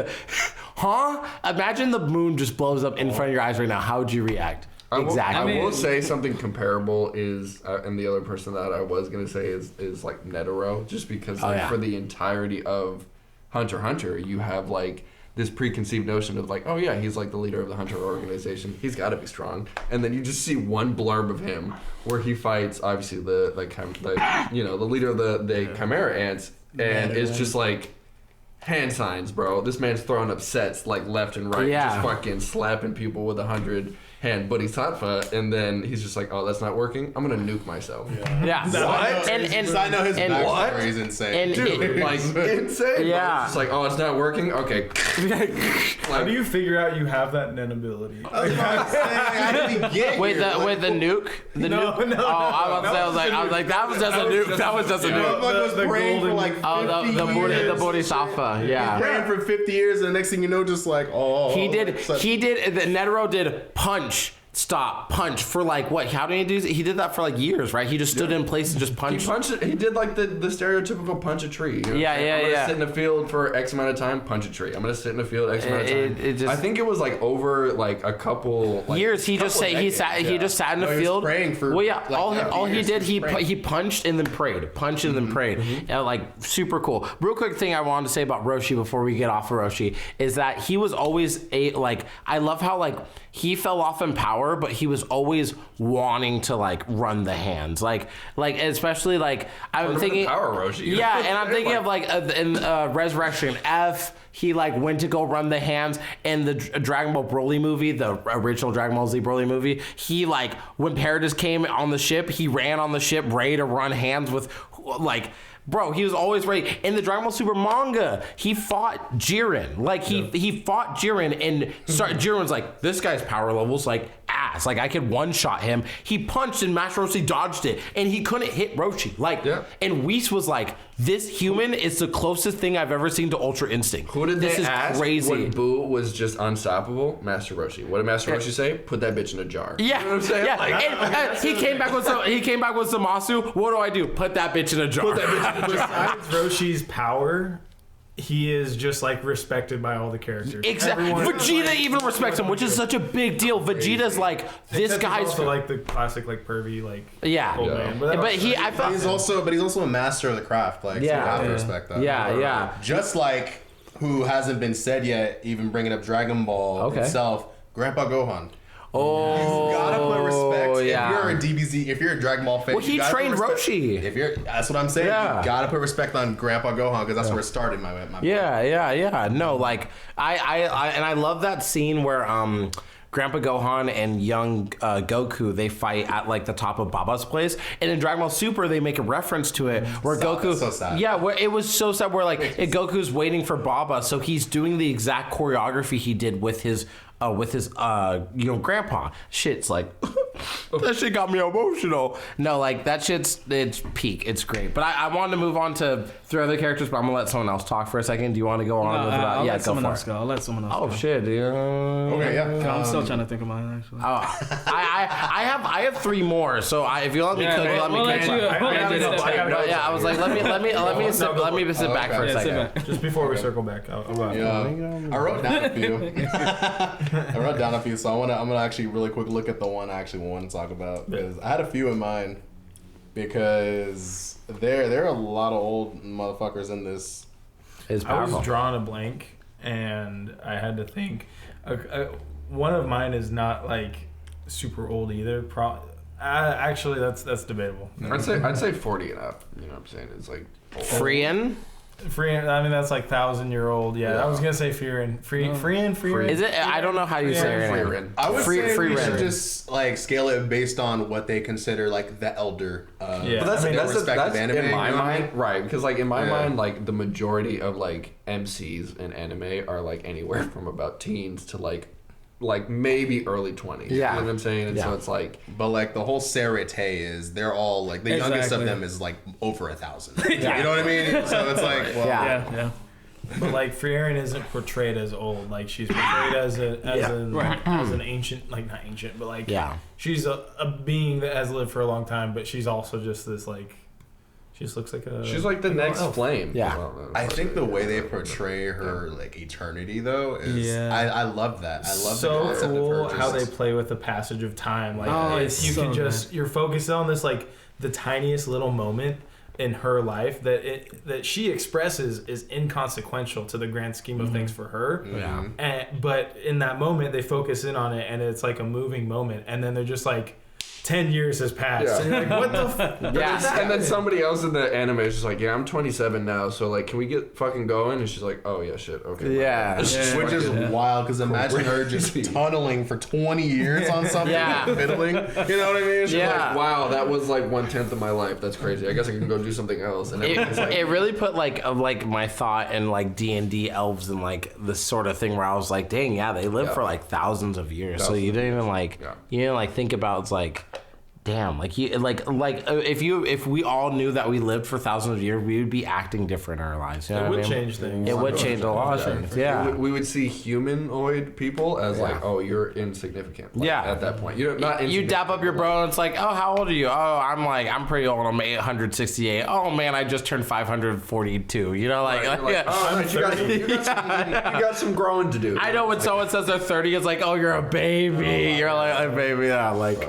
imagine the moon just blows up in front of your eyes right now. How would you react? Exactly. I will say something comparable is, and the other person that I was gonna say is like Netero, just because for the entirety of Hunter x Hunter, you have like this preconceived notion of like, oh yeah, he's like the leader of the Hunter organization. He's got to be strong. And then you just see one blurb of him where he fights obviously the leader of the Chimera Ants, and it's just like hand signs, bro. This man's throwing up sets like left and right, just fucking slapping people with 100 hand Bodhisattva, and then he's just like, oh, that's not working. I'm gonna nuke myself. Yeah. What? And I know his what? backstory is insane. Dude, like insane. Yeah. It's just like, oh, it's not working. Okay. How do you figure out you have that nen ability? Wait, the nuke? The No, nuke? no, Oh, I was like, that was just a nuke. That was just a nuke. Motherfucker was praying for like 50 The years. Bodhisattva, yeah. Praying for 50 years, and the next thing you know, just like, He did. Netero did punch. Stop, punch for like what? How did he do? He did that for like years, right? He just stood in place and just punched. He punched it. He did like the stereotypical punch a tree. You know Yeah, what I'm saying? yeah, I'm gonna yeah. sit in the field for X amount of time, punch a tree. I'm gonna sit in the field X amount of time. It just- I think it was like over like a couple Years. He just couple sat. He decades, sat. yeah. He just sat in the No, he was field. praying for, Well, yeah. like, All he years. did. He was praying. He punched and then prayed. Punched and then prayed. And like super cool. Real quick thing I wanted to say about Roshi before we get off of Roshi is that he was always I love how like he fell off in power, but he was always wanting to like run the hands, like especially like I'm thinking Power Roshi. Yeah, and I'm thinking of like in Resurrection F. He like went to go run the hands in the Dragon Ball Broly movie, the original Dragon Ball Z Broly movie. He like when Paradis came on the ship, he ran on the ship ready to run hands with like. Bro, he was always ready. In the Dragon Ball Super manga, he fought Jiren. Like, he fought Jiren, and Jiren's like, this guy's power level's like ass. Like, I could one-shot him. He punched, and Master Roshi dodged it, and he couldn't hit Roshi. Like, and Whis was like, this human is the closest thing I've ever seen to Ultra Instinct. Who did this they is ask crazy. when Boo was just unstoppable? Master Roshi. What did Master Roshi say? Put that bitch in a jar. Yeah, You know what I'm saying? yeah. Like, And, he came back with Zamasu. What do? Put that bitch in a jar. Put that bitch in a jar. Besides Roshi's power, he is just like respected by all the characters. Exactly. Everyone- Vegeta even respects him, which is such a big deal. Vegeta's like, this Except he's guy's also like the classic like pervy like yeah. old man. But But I But felt he's also a master of the craft. Like, so you have to respect that. Yeah. Just like who hasn't been said yet, even bringing up Dragon Ball itself, Grandpa Gohan. Oh, You gotta put respect. yeah. If you're a DBZ, if you're a Dragon Ball fan, Well, he you gotta put trained respect. Roshi. That's what I'm saying. Yeah. You gotta put respect on Grandpa Gohan because that's where it started. My Yeah. No, like I love that scene where Grandpa Gohan and young Goku, they fight at like the top of Baba's place, and in Dragon Ball Super they make a reference to it where Goku, That's so sad. yeah, where it was so sad where like Goku's waiting for Baba, so he's doing the exact choreography he did with his grandpa. Shit's like that shit got me emotional. No, like that it's peak. It's great. But I wanted to move on to 3 other characters, but I'm gonna let someone else talk for a second. Do you want to go on with that? I'll Yeah, let go someone for else it. go. I'll let someone else Oh go. shit, dude. Okay, yeah. I'm still trying to think of mine actually. I have 3 more. So if you let me cook, let me we'll cook. let you- we'll let you sit back. I was like, let me sit back for a Yeah, sit second. back. just before we circle back. I wrote down a few. So I'm gonna actually really quick look at the one I actually want to talk about because I had a few in mind because there are a lot of old motherfuckers in this. It's I powerful. was drawing a blank and I had to think. One of mine is not like super old either. Actually, that's debatable. I'd say 40 and up. You know what I'm saying? It's like Frian? I mean, that's like 1,000-year-old. Yeah, I was gonna say Frian. Frian. Is it? I don't know how you say her name. Frieren. I would say Free we should Ren. just like scale it based on what they consider like the elder. Yeah. But that's respective anime, in my you know? mind, right? Because like in my Yeah. mind, like the majority of like MCs in anime are like anywhere from about teens to like maybe early 20s. Yeah. You know what I'm saying? And so Yeah. it's like But like the whole Sarate is they're all like the youngest of Exactly. them is like over 1,000. You know what I mean? So it's like well, Yeah. Yeah. But like Frieren isn't portrayed as old. Like she's portrayed as an ancient, like not ancient, but like she's a being that has lived for a long time. But she's also just this like she just looks like a. she's like the next flame. Yeah. Well, I think the way they portray her like eternity though is I love that. I love the so concept cool of her how they just, play with the passage of time. Like it's you so can just you're focused on this like the tiniest little moment in her life that she expresses is inconsequential to the grand scheme of things for her. Yeah. But in that moment they focus in on it and it's like a moving moment and then they're just like 10 years has passed. Yeah. And you're like, what the Yeah. And then somebody else in the anime is just like, yeah, I'm 27 now, so like, can we get fucking going? And she's like, oh yeah, shit, okay. Yeah. Which is wild, because imagine her just tunneling for 20 years on something, fiddling. You know what I mean? She's Yeah. like, wow, that was like 1/10 of my life. That's crazy. I guess I can go do something else. And everybody's like, It really put like my thought in like D&D elves and like this sort of thing where I was like, dang, yeah, they live for like thousands of years. So you didn't even like you didn't like think about it's like, damn, like you like if we all knew that we lived for thousands of years, we would be acting different in our lives. You know It what would I mean? change things. It would change a lot of things. Yeah. we would see humanoid people as like, oh, you're insignificant. Like, Yeah. At that point, you're not. You dap up your bro and it's like, oh, how old are you? Oh, I'm pretty old. I'm 868. Oh man, I just turned 542. You know, like, You're like, oh, nice, you got some growing to do. I know when someone says they're 30, it's like, oh, you're a baby. You're like a baby. Yeah, like.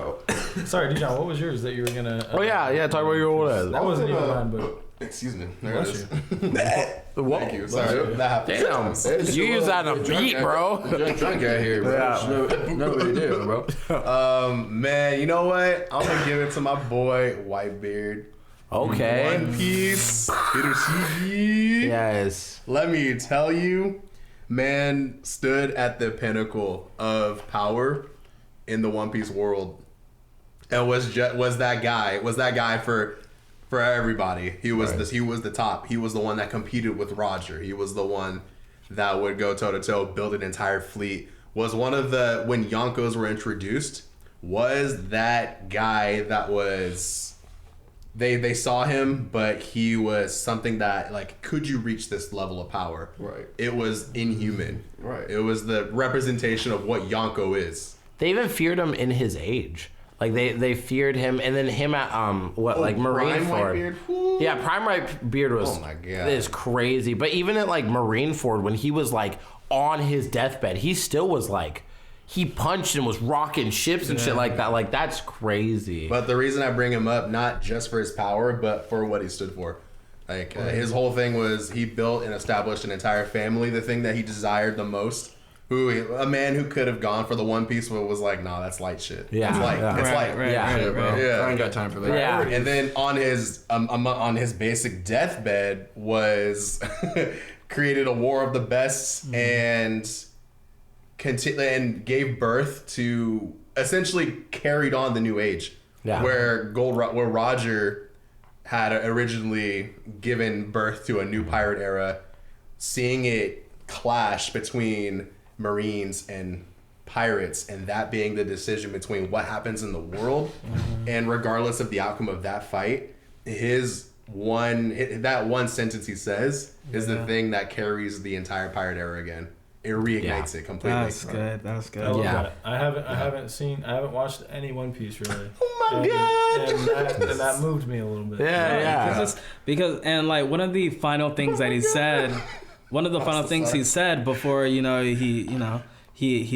Sorry, Dijon, what was yours that you were gonna? Oh yeah. Talk about your old age. That wasn't even mine, but Excuse me. There it bless is. you. Thank you. Sorry. That happened. Damn, you use that on a beat, bro. Drunk out here, bro. Yeah. Nobody do, bro. Man, you know what? I'm gonna give it to my boy Whitebeard. Okay. One Piece. Hiroshige. Yes. Let me tell you, man stood at the pinnacle of power in the One Piece world, and was that guy for everybody. He was he was the top. He was the one that competed with Roger. He was the one that would go toe to toe, build an entire fleet. Was one of the, when Yonkos were introduced, was that guy that was. They saw him, but he was something that, like, could you reach this level of power? Right. It was inhuman. Right. It was the representation of what Yonko is. They even feared him in his age. Like they feared him, and then him at Marineford. Whitebeard? Whoo. Yeah, Prime Whitebeard was. Oh my God. Is crazy. But even at like Marineford, when he was like on his deathbed, he still was like. He punched and was rocking ships and shit like that. Like, that's crazy. But the reason I bring him up, not just for his power, but for what he stood for. Like, his whole thing was he built and established an entire family, the thing that he desired the most. A man who could have gone for the One Piece but was like, nah, that's light shit. Yeah. It's light. Yeah. It's light. Yeah, bro. Yeah. I ain't got time for that. Yeah. And then on his basic deathbed was created a war of the bests and gave birth to, essentially carried on the new age. Yeah. Where Roger had originally given birth to a new pirate era, seeing it clash between Marines and pirates, and that being the decision between what happens in the world, and regardless of the outcome of that fight, that one sentence he says is the thing that carries the entire pirate era again. It reignites it completely. That's good. That's good. I love Yeah. that. I haven't watched any One Piece really. Oh my God. And that moved me a little bit. Yeah. Because and like one of the final things that he said, he said before he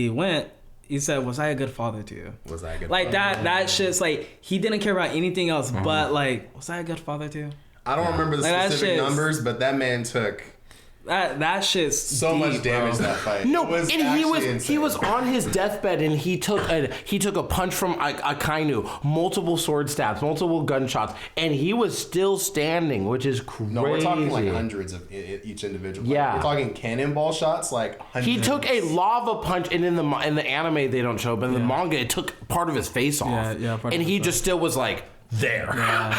went, he said, "Was I a good father to you?" Was I a good Like father? that shit's like he didn't care about anything else but like, was I a good father to you? I don't remember the Like, that specific shit's- numbers, but that man took That shit's so deep, much damage bro. that fight. No, It was and actually he was insane. on his deathbed, and he took a punch from Akainu, multiple sword stabs, multiple gunshots, and he was still standing, which is crazy. No, we're talking like hundreds of each individual. Like, Yeah. we're talking cannonball shots, like hundreds. He took a lava punch, and in the anime they don't show, but in the manga it took part of his face off. Yeah, part of and his he face. just still was like there,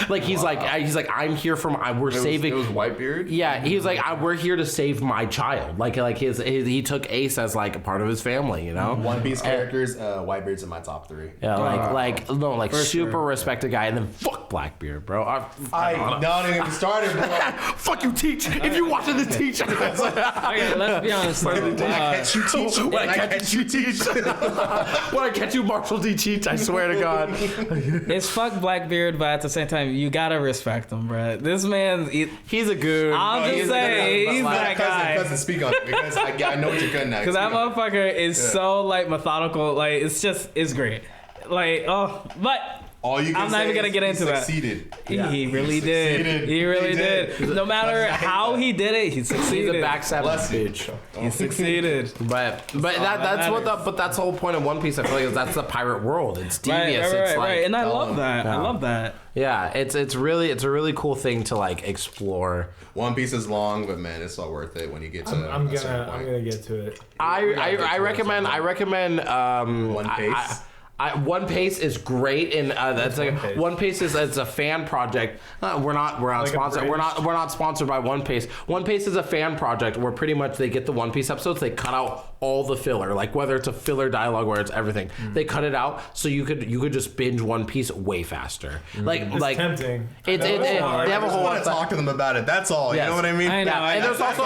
like he's like I'm here we're saving. It was Whitebeard. Yeah, he's like we're here to save my child. Like he took Ace as like a part of his family, you know. One Piece characters. Whitebeard's in my top 3. Yeah, super sure. respected guy, and then fuck Blackbeard, bro. Don't even get started, bro. Fuck you, Teach. If you're watching the Teach, Okay, let's be honest. When I catch you, teach. when I catch you, Teach. When I catch you, Marshall D. Teach. I swear to God. It's fuck Blackbeard, but at the same time, you gotta respect him, bro. This man, He's a goon. I'm just saying, he's that guy. Cousin, speak on it because I know what you're good now. Because that motherfucker is so like methodical. Like it's great. Like but All you can I'm not even gonna get into that. Succeeded. He really did. He really did. No matter how he did it, he succeeded. He's a backstab bitch. He succeeded. But that's the whole point of One Piece. I feel like is that's the pirate world. It's devious. Right. And I love that. I love that. Yeah, it's a really cool thing to like explore. One Piece is long, but man, it's all worth it when you get to. I'm gonna get to it. I recommend One Piece. One Piece is great, and that's like One Piece is it's a fan project. We're not sponsored. We're not sponsored by One Piece. One Piece is a fan project where pretty much they get the One Piece episodes, they cut out all the filler, like whether it's a filler dialogue or it's everything. They cut it out so you could just binge One Piece way faster. It's tempting. They have a whole. I want to talk to them about it. That's all. Yes. You know what I mean? I know. And there's also.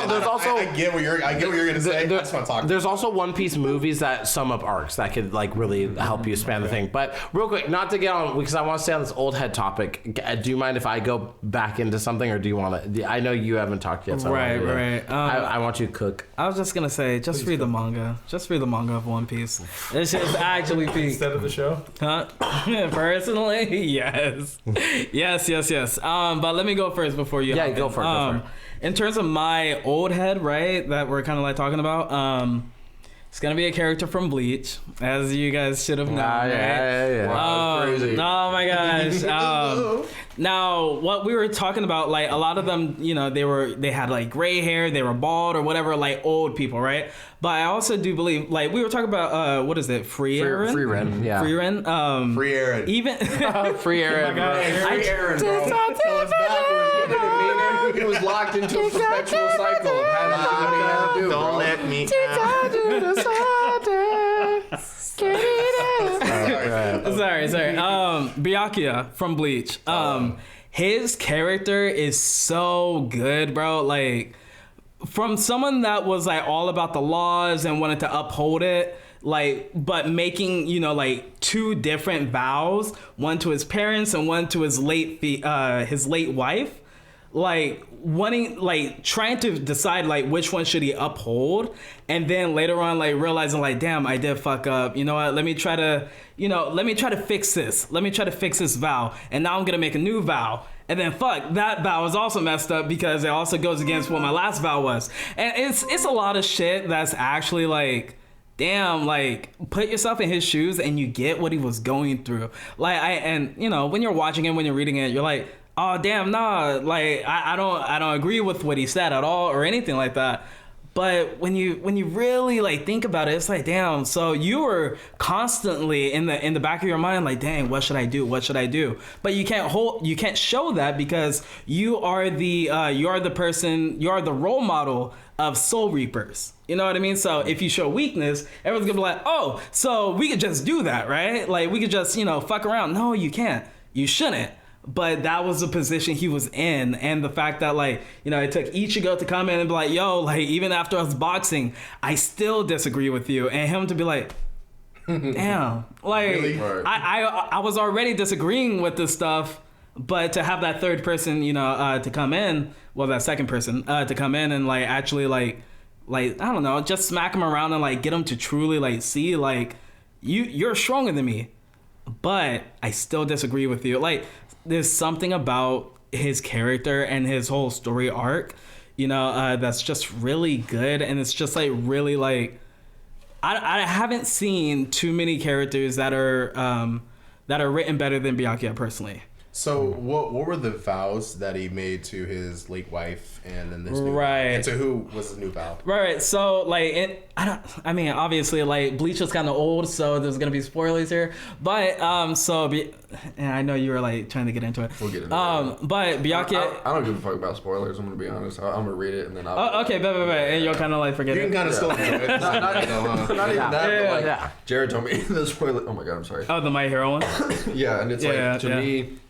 I get what you're gonna say. I just want to talk. There's also One Piece movies that sum up arcs that could like really help you span the thing. But real quick, not to get on because I want to stay on this old head topic. Do you mind if I go back into something, or do you want to? I know you haven't talked yet. So Right. I want you to cook. I was just gonna say, read the manga. Just read the manga of One Piece. It's just actually peak. Instead of the show? Huh? Personally, yes. Yes. But let me go first before you. Yeah, go for it. In terms of my old head, right, that we're kind of like talking about, it's gonna be a character from Bleach, as you guys should have known. Right? Yeah. Wow, crazy. Oh my gosh. Now, what we were talking about, like a lot of them, you know, they had like gray hair, they were bald or whatever, like old people, right? But I also do believe, like we were talking about, what is it, Free Aaron? Free Ren, yeah. Free Ren. Free Aaron. Even Free Aaron. Free Aaron, bro. Tell us backwards. He was locked into a perpetual cycle of having to do what he had to do. Don't let me. Sorry. Byakuya from Bleach. His character is so good, bro. Like, from someone that was like all about the laws and wanted to uphold it, like, but making, you know, like two different vows, one to his parents and one to his late wife, like wanting, like trying to decide like which one should he uphold, and then later on like realizing like, damn, I did fuck up, you know what, let me try to fix this vow, and now I'm gonna make a new vow. And then fuck, that vow is also messed up because it also goes against what my last vow was. And it's a lot of shit that's actually like, damn, like put yourself in his shoes and you get what he was going through. Like and you know, when you're watching it, when you're reading it, you're like, oh damn, nah, like I don't agree with what he said at all or anything like that. But when you really like think about it, it's like, damn, so you were constantly in the back of your mind like, dang, what should I do? But you can't show that because you are the role model of soul reapers. You know what I mean? So if you show weakness, everyone's gonna be like, oh, so we could just do that, right? Like we could just, you know, fuck around. No, you can't. You shouldn't. But that was the position he was in, and the fact that, like, you know, it took Ichigo to come in and be like, yo, like, even after us boxing, I still disagree with you, and him to be like, damn, like, Really? I was already disagreeing with this stuff, but to have that third person, you know, to come in, well, that second person, to come in and, like, actually, like, I don't know, just smack him around and, like, get him to truly, like, see, like, you're stronger than me, but I still disagree with you. Like, there's something about his character and his whole story arc, you know, that's just really good. And it's just like really like, I haven't seen too many characters that are written better than Byakuya personally. So what were the vows that he made to his late wife and then this new vow? Right. And to who was his new vow? Right. So like I mean obviously like Bleach is kind of old, so there's gonna be spoilers here. But and I know you were like trying to get into it. We'll get into it. But Byakuya, I don't give a fuck about spoilers. I'm gonna be honest. I'm gonna read it and then I'll. okay, but and you'll kind of like forget You it. can kind of still enjoy it. Not even that, but like Yeah. Jared told me the spoiler. Oh my god, I'm sorry. Oh, the My Hero one. Yeah, and it's Yeah, like to me.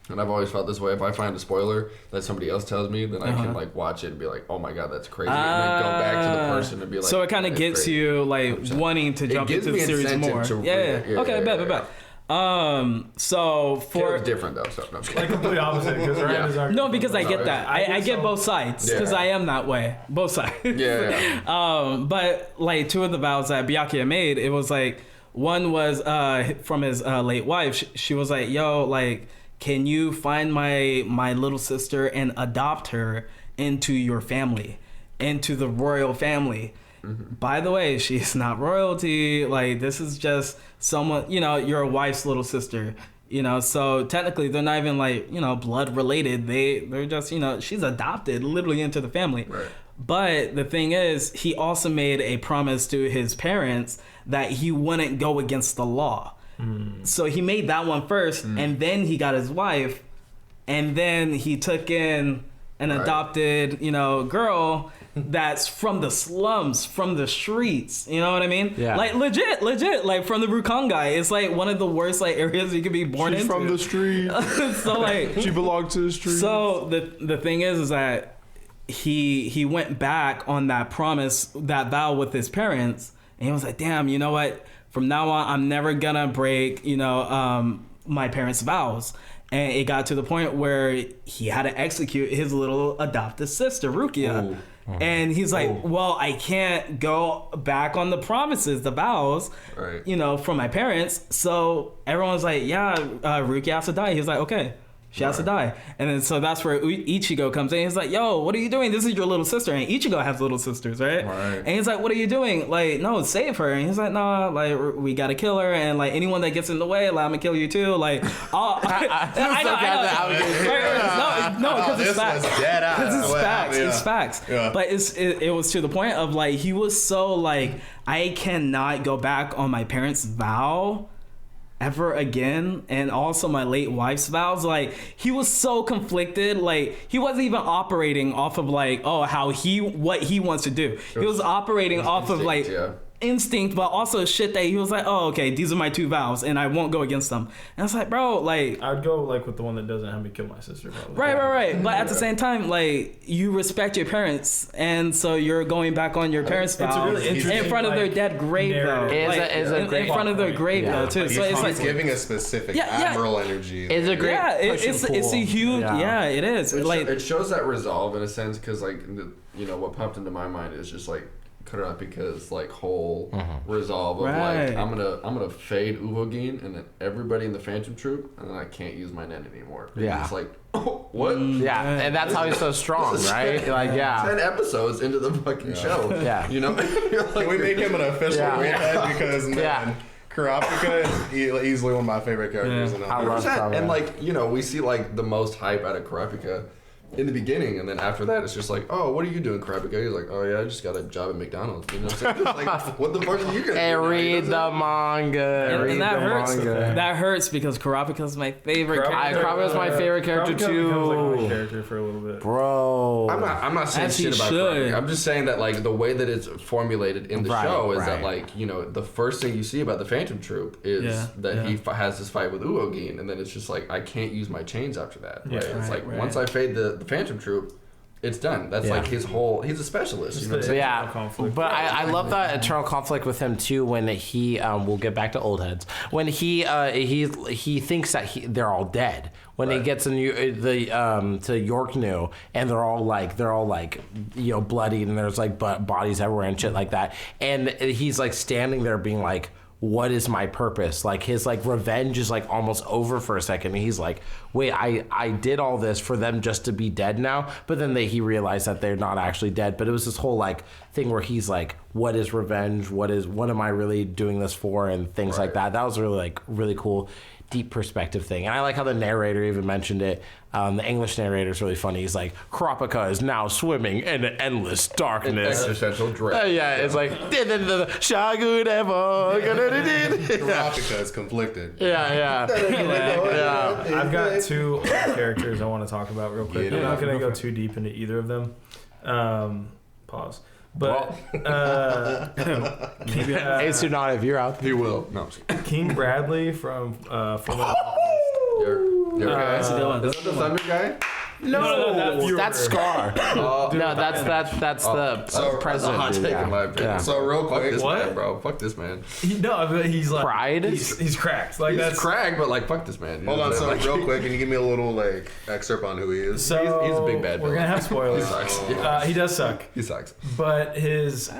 And I've always felt this way. If I find a spoiler that somebody else tells me, then I can like watch it and be like, "Oh my god, that's crazy!" and then go back to the person and be like. So it kind of "That's gets crazy." you like 100%. wanting to jump gives into the me series incentive more. to read Yeah. it. Yeah, Okay, yeah, bet. yeah. So for It's different though. So no, I'm just Like kidding. complete opposite because Ryan is our no, because I get Sorry. that. I I think get so. both sides because Yeah. I am that way. Both sides. Yeah. But like two of the vows that Byakuya made, it was like One was from his late wife. She was like, yo, like, can you find my little sister and adopt her into your family, into the royal family? By the way, she's not royalty. Like, this is just someone, your wife's little sister. So technically they're not even like, blood related. They're just, she's adopted literally into the family. Right. But the thing is, he also made a promise to his parents that he wouldn't go against the law. So he made that one first, and then he got his wife, and then he took in an adopted, girl that's from the slums, from the streets. You know what I mean? Yeah. Like legit, like from the Rukongai. It's like one of the worst like areas you could be born into. From the street. So like She belonged to the street. So the thing is that he went back on that promise, that vow with his parents, and he was like, damn, you know what? From now on, I'm never gonna break, my parents' vows. And it got to the point where he had to execute his little adopted sister, Rukia. And he's like, well, I can't go back on the promises, the vows, from my parents. So everyone's like, yeah, Rukia has to die. He's like, okay. She has to die. And then so that's where Ichigo comes in. He's like, yo, what are you doing? This is your little sister. And Ichigo has little sisters, right? And he's like, what are you doing? Like, no, save her. And he's like, nah, like, we got to kill her. And like, anyone that gets in the way, like, I'm going to kill you too. Like, I know. No, because it's facts. Because it's facts. It's facts. Yeah. But it was to the point of like, he was so like, I cannot go back on my parents' vow ever again, and also my late wife's vows. Like, he was so conflicted. Like, he wasn't even operating off of like, what he wants to do. He was operating off of like instinct, but also shit that he was like, oh, okay, these are my two vows and I won't go against them. And I was like, bro, like, I would go like with the one that doesn't have me kill my sister, probably. Right. But at the same time, like, you respect your parents, and so you're going back on your parents' vows really in front of their dead grave, though. In front of their grave, though, too. So it's like giving a specific admiral energy. It's a great it's a huge it is. It shows that resolve in a sense, because like what popped into my mind is just like Kurapika's like whole resolve of like, I'm gonna fade Uvogin and then everybody in the Phantom Troop, and then I can't use my net anymore. And it's like, what? Yeah, and that's how he's so strong, right? Like, 10 episodes into the fucking show. Yeah. Can we make him an official redhead? Because man, Kurapika is easily one of my favorite characters. I love Kurapika. And like, we see like the most hype out of Kurapika in the beginning, and then after that it's just like, oh, what are you doing, Kurapika? He's like, oh yeah, I just got a job at McDonald's. So it's like, what the fuck are you gonna do? Read the manga. And that hurts. That hurts because Kurapika's my favorite character. Kurapika's my favorite character too. Like my character for a little bit. Bro. I'm not saying shit about Kurapika. I'm just saying that like the way that it's formulated in the show is that like, the first thing you see about the Phantom Troop is that he has this fight with Uvogin, and then it's just like, I can't use my chains after that. Right? It's like once I fade the Phantom Troop, it's done. That's like his whole. He's a specialist. You know what I'm saying? Yeah, but I love that eternal conflict with him too. When he, we'll get back to old heads. When he thinks that they're all dead. When he gets to Yorknew, and they're all like bloodied, and there's like bodies everywhere and shit like that, and he's like standing there being like, what is my purpose? Like, his like revenge is like almost over for a second, and he's like, wait, I did all this for them just to be dead now? But then he realized that they're not actually dead. But it was this whole like thing where he's like, what is revenge? What am I really doing this for? And things like that. That was really cool, deep perspective thing. And I like how the narrator even mentioned it. The English narrator is really funny. He's like, Kurapika is now swimming in endless darkness. Existential dread. It's like, Shagun ever. Kurapika is conflicted. Yeah. I've got two characters I want to talk about real quick. I'm not going to go too deep into either of them. Pause. But maybe hey Tsunade, if you're out, he will. No, King Bradley from Is that the Thunder guy? No, that's Scar. No, that's the president. So real quick, fuck this man, bro. Fuck this man. He's like Pride. He's cracked. Like, he's that's cracked, but like fuck this man. Hold on, so like, real quick, can you give me a little like excerpt on who he is? So he's a big bad. We're gonna have spoilers. He sucks. He does suck. He sucks. But his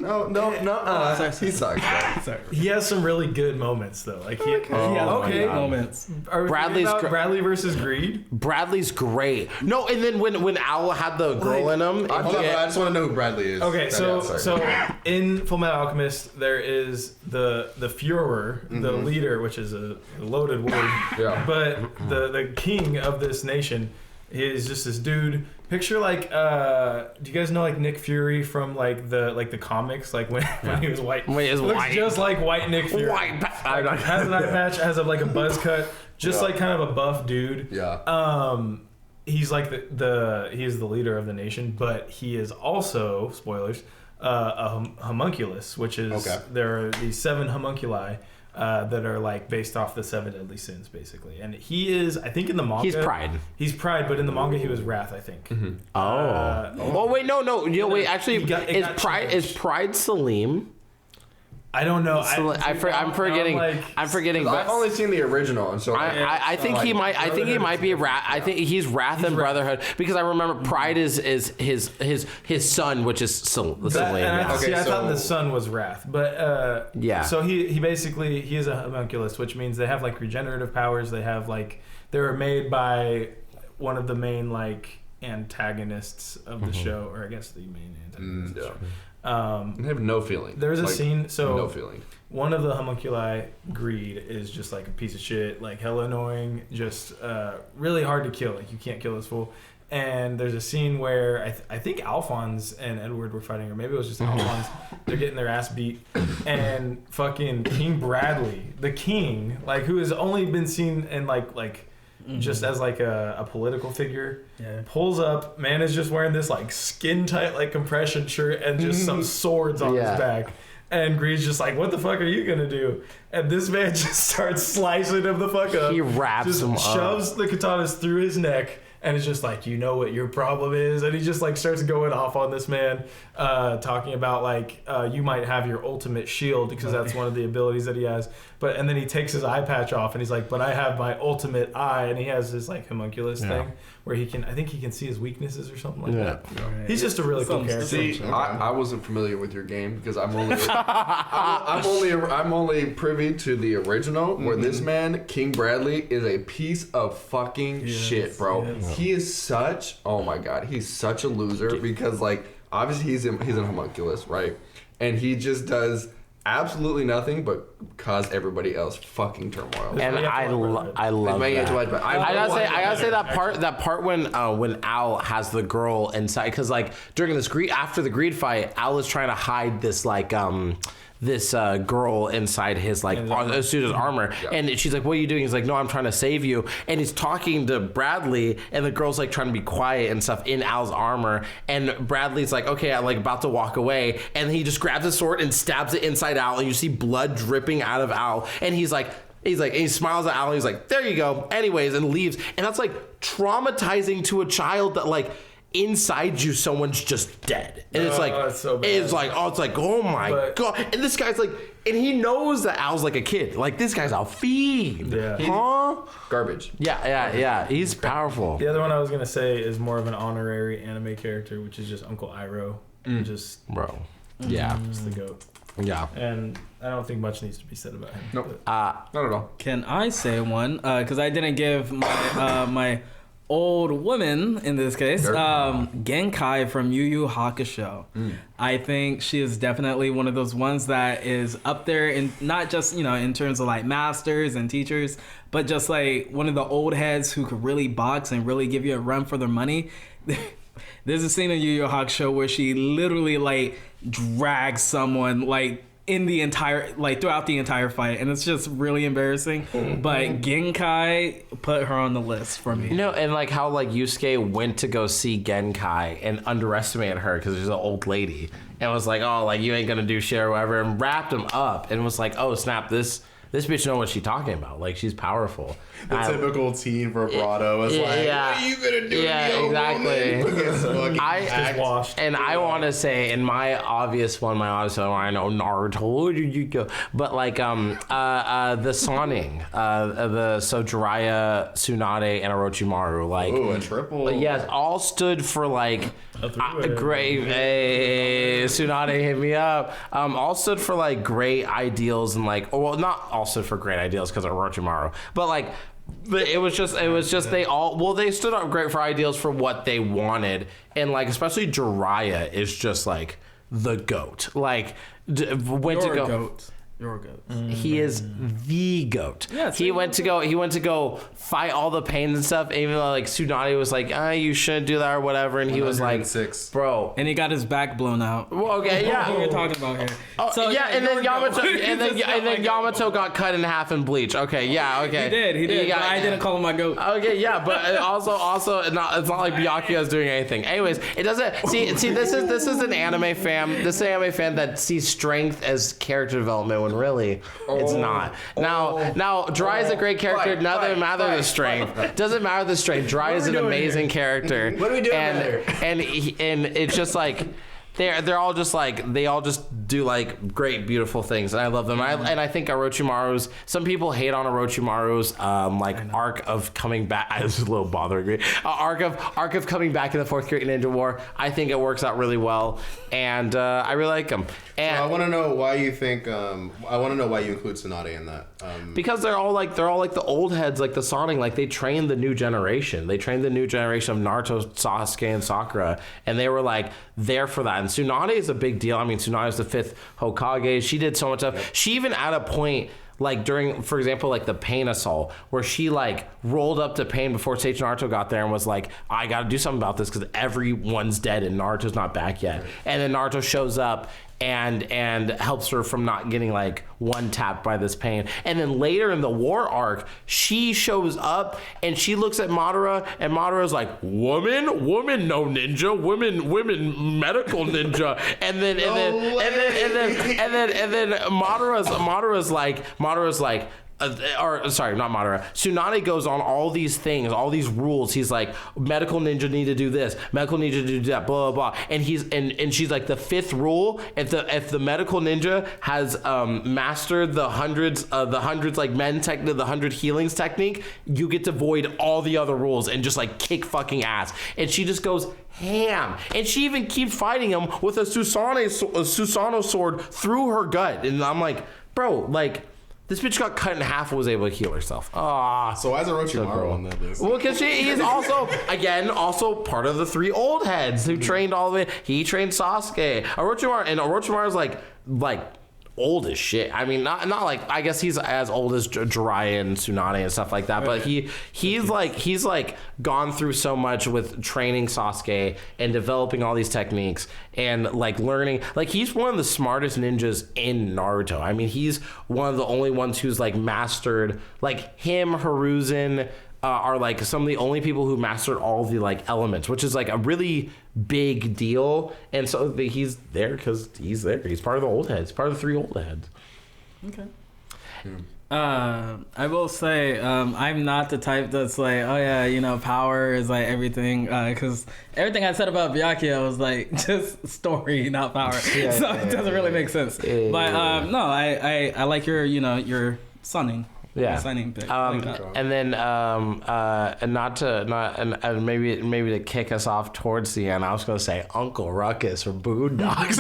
No. He sucks. Bro. He has some really good moments though. Like he Okay. Moments. Are we Bradley's about gr- Bradley versus Greed? Bradley's great. No, and then when Owl had the girl in him, Hold on, I just want to know who Bradley is. Okay, so Sorry. in Fullmetal Alchemist there is the Führer, the leader, which is a loaded word. Yeah. But the king of this nation is just this dude. Picture like do you guys know like Nick Fury from like the comics, like when he was white? When he was Looks white. just like white Nick Fury. Has an eye patch, has like a buzz cut, just like kind of a buff dude. Yeah. He's like he is the leader of the nation, but he is also, spoilers, a homunculus, which is there are these 7 homunculi that are like based off the 7 deadly sins, basically. And he is, I think, in the manga. He's Pride, but in the manga he was Wrath, I think. Oh wait, no. Wait, actually, is Pride Salim? I don't know. I'm forgetting. I'm forgetting. I've only seen the original, and so I think he might. I think he might be Wrath. I think he's Wrath and Brotherhood because I remember Pride is his son, which is Salim. I thought the son was Wrath, but yeah. So he basically he is a homunculus, which means they have like regenerative powers. They have like they were made by one of the main like antagonists of the show, or I guess the main antagonist. Yeah. They have no feeling. There's a scene. So no feeling. One of the homunculi, Greed, is just like a piece of shit, like hella annoying, just really hard to kill. Like you can't kill this fool. And there's a scene where I think Alphonse and Edward were fighting, or maybe it was just Alphonse. They're getting their ass beat, and fucking King Bradley, the king, like who has only been seen in like just as like a political figure, pulls up. Man is just wearing this like skin tight like compression shirt and just some swords on his back. And Greed's just like, what the fuck are you gonna do? And this man just starts slicing him the fuck up. He wraps him up. Shoves the katanas through his neck. And it's just like, you know what your problem is? And he just like starts going off on this man, talking about like, you might have your ultimate shield because that's one of the abilities that he has. And then he takes his eye patch off and he's like, but I have my ultimate eye. And he has this like homunculus thing where I think he can see his weaknesses or something like that. Yeah. He's just a really cool character. See, I wasn't familiar with your game because I'm only privy to the original where this man, King Bradley, is a piece of fucking shit, bro. Yes. He is such, oh my god, he's such a loser because like obviously he's an homunculus, right? And he just does absolutely nothing but cause everybody else fucking turmoil. And I love that. I gotta say that part when Al has the girl inside, because like during this after the Greed fight, Al is trying to hide this like this girl inside his like suit of armor, and she's like, "What are you doing?" He's like, "No, I'm trying to save you." And he's talking to Bradley, and the girl's like trying to be quiet and stuff in Al's armor, and Bradley's like, "Okay, I'm like about to walk away," and he just grabs his sword and stabs it inside Al, and you see blood dripping out of Al, and he smiles at Al, and he's like, "There you go." Anyways, and leaves, and that's like traumatizing to a child that like. Inside you, someone's just dead, and it's like so bad. it's like oh my god, and this guy's like, and he knows that Al's like a kid, like this guy's a fiend, Garbage. Yeah, he's powerful. The other one I was gonna say is more of an honorary anime character, which is just Uncle Iroh, just just the goat. Yeah, and I don't think much needs to be said about him. Nope. Not at all. Can I say one? Because I didn't give my my old woman in this case, Genkai from Yu Yu Hakusho. I think she is definitely one of those ones that is up there in not just in terms of like masters and teachers, but just like one of the old heads who could really box and really give you a run for their money. There's a scene in Yu Yu Hakusho where she literally like drags someone like in the entire throughout the entire fight, and it's just really embarrassing. But Genkai put her on the list for me. And like how like Yusuke went to go see Genkai and underestimated her because she's an old lady and was like, oh, like you ain't gonna do shit or whatever, and wrapped him up and was like, oh snap, this bitch know what she's talking about. Like she's powerful. The typical teen vibrato is like, what are you gonna do? Yeah, exactly. I want to say, in my obvious one, I know Naruto, but like the Soning, the Jiraiya, Tsunade, and Orochimaru, like a triple. Yes, all stood for like Great. Hey, Tsunade hit me up. All stood for like great ideals and like, well, not all stood for great ideals because of Orochimaru, but like, it was just they stood up great for ideals for what they wanted, and like especially Jiraiya is just like the goat. Like Your goat. He is the goat. Yes, he went to go fight all the pains and stuff. Even though like Tsunade was like, you shouldn't do that or whatever, and he was like, bro, and he got his back blown out. Well, okay, yeah. What we're talking about here. So yeah, and then Yamato got cut in half in Bleach. Okay, yeah, okay. He did. But I didn't call him my goat. Okay, yeah, but also it's not like Byakuya is doing anything. Anyways, it doesn't see this is an anime fan. This is an anime fan that sees strength as character development when really it's not. Now Jiraiya is a great character. Doesn't matter the strength. Doesn't matter the strength. Jiraiya is an amazing character. What are we doing there? And it's just like. They're all just like they all just do like great beautiful things, and I love them. And I think Orochimaru's, some people hate on Orochimaru's arc of coming back. This is a little bothering me. Arc of coming back in the fourth Great Ninja War. I think it works out really well, and I really like him. And so I want to know why you think. I want to know why you include Tsunade in that. Because they're all like the old heads, like the Sonic. Like they trained the new generation. They trained the new generation of Naruto, Sasuke, and Sakura, and they were like there for that. And Tsunade is a big deal. I mean, Tsunade is the 5th Hokage. She did so much stuff. She even at a point, like during, for example, like the Pain Assault, where she like rolled up to Pain before Sage Naruto got there and was like, I got to do something about this because everyone's dead and Naruto's not back yet. And then Naruto shows up and helps her from not getting like one tapped by this pain. And then later in the war arc, she shows up and she looks at Madara, and Madara's like, woman no ninja, women medical ninja. And then Madara's like sorry, not Madara. Tsunade goes on all these things, all these rules. He's like, medical ninja need to do this, medical ninja to do that, blah blah blah. And she's like, the 5th rule: if the medical ninja has mastered the hundreds like the 100 healings technique, you get to void all the other rules and just like kick fucking ass. And she just goes ham, and she even keeps fighting him with a Susanoo sword through her gut. And I'm like, bro, like. This bitch got cut in half and was able to heal herself. So why is Orochimaru on that list? Well, because he's also part of the 3 old heads who trained all the way. He trained Sasuke. Orochimaru's like old as shit. I mean, not like, I guess he's as old as Jiraiya and Tsunade and stuff like that, but he's like gone through so much with training Sasuke and developing all these techniques and like learning. Like, he's one of the smartest ninjas in Naruto. I mean, he's one of the only ones who's like mastered, like him, Hiruzen, are like some of the only people who mastered all the like elements, which is like a really big deal. And so he's there because he's there. He's part of the old heads, part of the 3 old heads. Okay. I will say, I'm not the type that's like, oh yeah, power is like everything, because everything I said about Byakuya was like just story, not power. It doesn't really make sense. But no, I like your sunning. Yeah. Pick. And then and maybe to kick us off towards the end, I was gonna say Uncle Ruckus from Boondocks.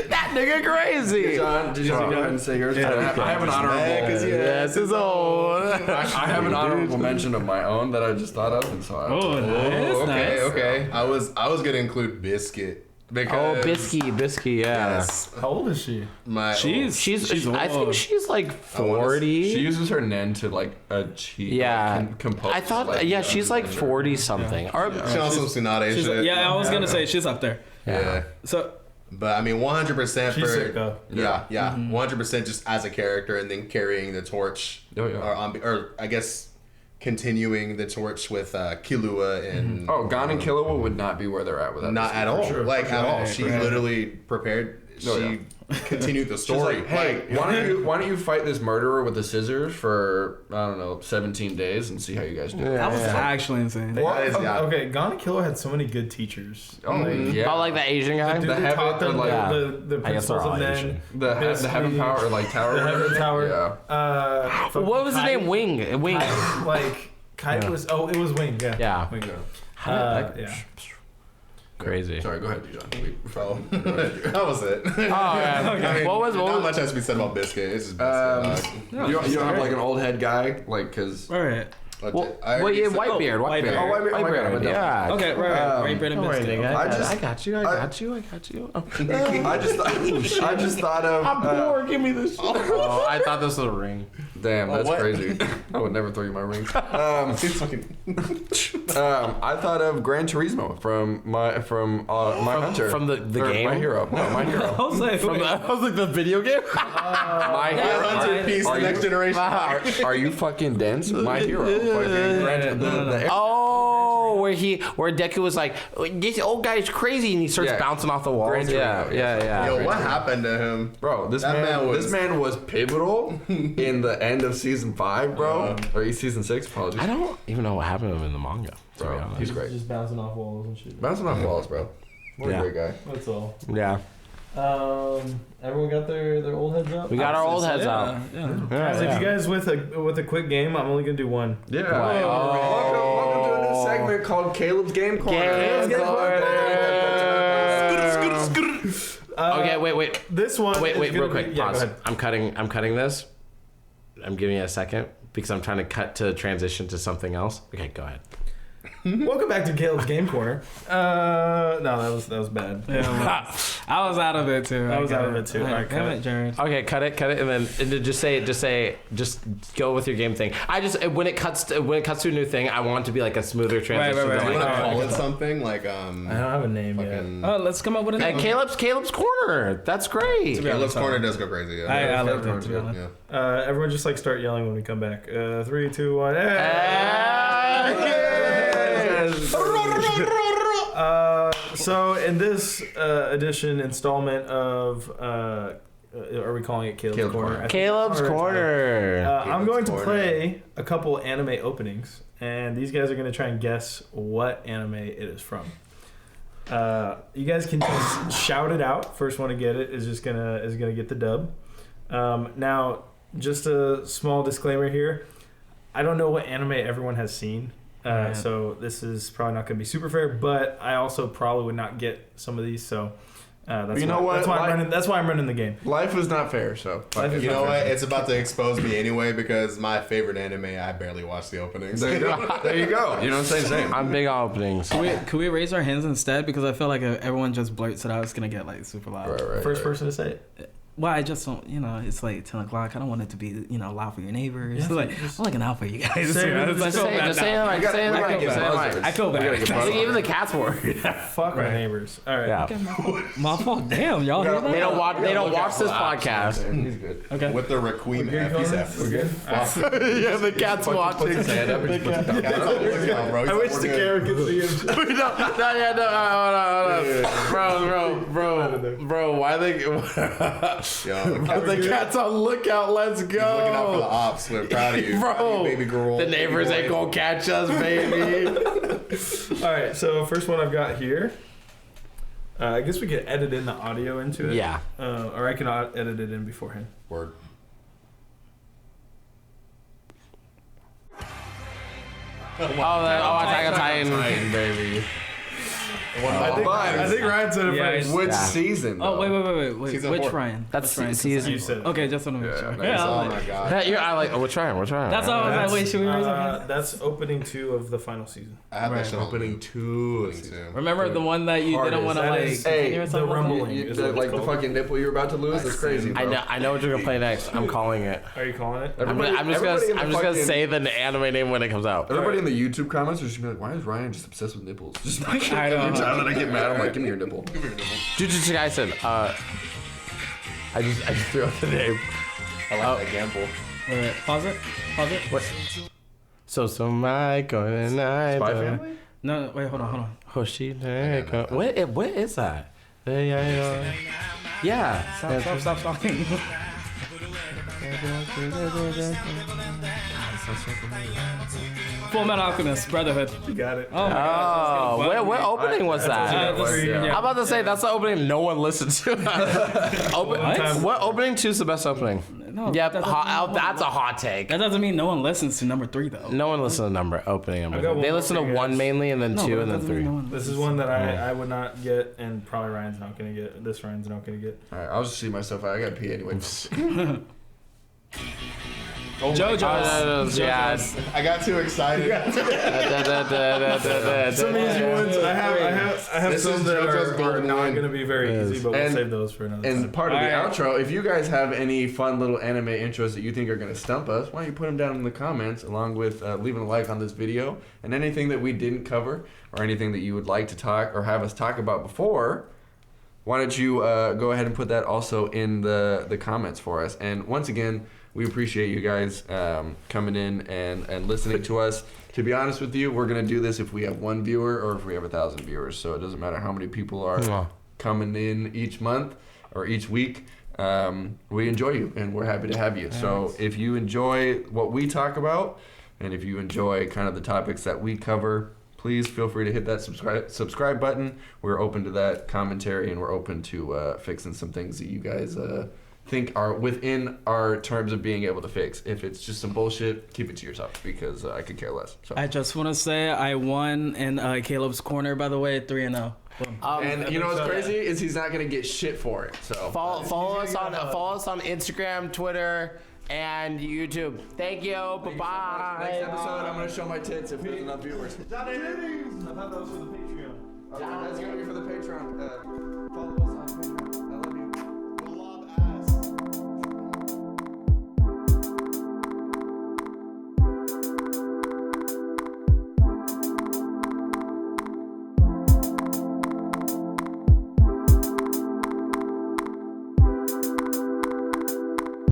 That nigga crazy. John, did you go ahead and say yours? I have an honorable. Yes, his own. I have an honorable mention of my own that I just thought of, and so Okay. I was gonna include Biscuit. Because Bisky, yeah. Yes. How old is she? She's I think she's like 40. She uses her nen to like achieve. Yeah. Like, compose. I thought. She's like 40 something. Yeah. She also Tsunade shit. Yeah, I was gonna say she's up there. Yeah. So. But I mean, 100% she's for sick, though. Yeah, 100% just as a character, and then carrying the torch, or I guess continuing the torch with Killua and. Gon and Killua would not be where they're at without. Not at all, at all. She literally prepared. She continued the story. Like, hey, why don't you fight this murderer with the scissors for, I don't know, 17 days and see how you guys do. That was actually insane. Okay, Gon and Killua had so many good teachers. Oh, like the Asian guy? The taught them the principles of Nen. The heaven power, like tower. The heaven tower. What was his name? Wing. Like, Kai was... Oh, it was Wing, yeah. Yeah. Wing. Yeah. Crazy. Sorry, go ahead, Dijon. Bro, that was it. Oh, yeah. I mean, What was not much has to be said about Biscuit. It's just Biscuit. You don't have like an old head guy, like, cause. All right. Well, I already yeah, said- Whitebeard. Whitebeard. Whitebeard. Oh, Whitebeard. Whitebeard. Oh my God, Yeah. Okay, right. Right, bread and Don't worry, biscuit. nigga. Okay. I got you. I just thought of. I'm poor. Give me this. Oh, I thought this was a ring. Damn, that's what? crazy. I would never throw you my rings. It's fucking. I thought of Gran Turismo from my Hunter. From the Or game? My Hero. No, My Hero. I was like, I was like the video game. My Hero. Hunter Piece, the next generation. Are you fucking dense? My Hero. Fucking the Oh, where Deku was like, this old guy's crazy, and he starts Yeah. bouncing off the walls. Gran Yeah, Turismo, yeah. Yo, what happened to him? Bro, this That man was pivotal in the end of season 5, bro. Or season 6, apologies. I don't even know what happened to him in the manga. To be Bro, honest. he's great. Just bouncing off walls and shit. Bouncing off walls, bro. What Yeah. a great guy. That's all. Yeah, Everyone got their old heads up. we got our old heads out. Guys, if you guys with a quick game, I'm only gonna do one. Yeah. Oh. Welcome to a new segment called Caleb's Game Corner. Okay, wait. This one. Wait, is real gonna quick. be- yeah, Pause. go ahead. I'm cutting this. I'm giving it a second because I'm trying to cut to transition to something else. Okay, go ahead. Welcome back to Caleb's Game Corner. No, that was bad. I was out of it too. I was out of it too. All right, Damn cut it, Jared. Okay, cut it, and then just go with your game thing. When it cuts to a new thing, I want it to be like a smoother transition. right. Do you want to Alright, call it something like I don't have a name yet. fucking? Oh, let's come up with a name. Caleb's Corner. That's great. Caleb's Corner does go crazy. Yeah. I like Caleb's that, to be Corner's honest. Yeah. Everyone just like start yelling when we come back. 3, 2, 1. So in this installment of are we calling it Caleb's Corner? I think Caleb's it's our Corner. title. I'm going to Corner. play a couple anime openings, and these guys are going to try and guess what anime it is from. You guys can just shout it out. First one to get it is gonna get the dub. Now, just a small disclaimer here. I don't know what anime everyone has seen, so this is probably not going to be super fair. But I also probably would not get some of these, so that's You know what? That's why I'm running the game. Life is not fair, so. fuck it. You know what? It's about to expose me anyway because my favorite anime, I barely watch the openings. There you go. There you go. You know what I'm saying? Same. I'm big on openings. Can we raise our hands instead? Because I feel like if everyone just blurts it out, it's gonna get like super loud. Right. First person to say it. Well, I just don't, it's like 10 o'clock. I don't want it to be, loud for your neighbors. I'm looking out for you guys. Say it. I Just feel say it. bad Just say it now. like, say it We gotta like, get say it like. buzzers. I feel bad. We gotta get buzzers. Even the cats worried. Fuck my neighbors. All right. Yeah. My fault. Damn, y'all hear that? They don't watch. They don't watch this He's podcast. good. Okay. With the Requiem app, he's We're good. Yeah, the cats Puts his hand up and just puts it down. I wish the camera could see him. Bro, why they? The cat's on lookout. Let's go. Looking out for the ops. We're proud of you. Bro, Proud of you, baby girl. The neighbors ain't gonna catch us, baby. All right. So first one I've got here. I guess we could edit in the audio into it. Yeah. Or I can edit it in beforehand. Word. Attack on Titan, baby. I think Ryan said it Yeah, first. Which Yeah. season? Oh, though? wait. Season Which 4. Ryan? That's Which Ryan? season. You said it. Okay, just want to make sure. nice. Yeah, Oh I my like- god. I like. We're trying. That's all I was like, wait, should we raise our hands? That's opening 2 of the final season. I had that shit on Opening loop. two. Opening 2. Remember the one that you didn't want to That like is- continue or the something? rumbling. You, is what it's like the called. fucking nipple you're about to lose? That's crazy, bro. I know what you're gonna play next. I'm calling it. Are you calling it? Everybody- I'm just everybody in the gonna fucking- say the anime name when it comes out. Everybody in the YouTube comments are just gonna be like, why is Ryan just obsessed with nipples? Just like, I don't every know. time that I get mad, I'm like, give me your nipple. Jujutsu Kaisen. I just threw out the name. I like that gamble. Wait, pause it. What? So my going night. Spy Family? No, wait, hold on. Hoshine. What is that? Yeah. Stop talking. Full Metal Alchemist Brotherhood. You got it. Oh my god. Oh, what opening was that? Yeah. I'm about to say that's the opening no one listened to. What opening 2 is the best opening? No. Yep, that doesn't mean no one that's a hot take. That doesn't mean no one listens to number 3 though. No one listens to opening number. I got one They more listen to for you 1 guys. mainly, and then No, 2, but and that then doesn't mean 3. no one This is listens. one that I would not get, and probably Ryan's not gonna get. This Ryan's not gonna get. All right, I'll just see myself out. I got to pee anyway. JoJo's. Yeah. I got too excited. Some easy ones. I have This some is that JoJo's are golden not wine. gonna be very easy, but we'll And- save those for another time. And part of the Alright. outro, if you guys have any fun little anime intros that you think are going to stump us, why don't you put them down in the comments along with leaving a like on this video and anything that we didn't cover or anything that you would like to talk or have us talk about before. Why don't you go ahead and put that also in the comments for us. And once again, we appreciate you guys coming in and listening to us. To be honest with you, we're going to do this if we have 1 viewer or if we have 1,000 viewers. So it doesn't matter how many people are coming in each month or each week. We enjoy you and we're happy to have you. So if you enjoy what we talk about and if you enjoy kind of the topics that we cover, please feel free to hit that subscribe button. We're open to that commentary and we're open to fixing some things that you guys think are within our terms of being able to fix. If it's just some bullshit, keep it to yourself because I could care less. So. I just want to say I won in Caleb's corner, by the way, 3-0. And you know what's crazy is he's not gonna get shit for it. So Follow us on Instagram, Twitter, and YouTube. Thank you. Bye-bye. Next episode, I'm gonna show my tits if there's enough viewers. I thought that was for the Patreon. Okay, that's gonna be for the Patreon. Follow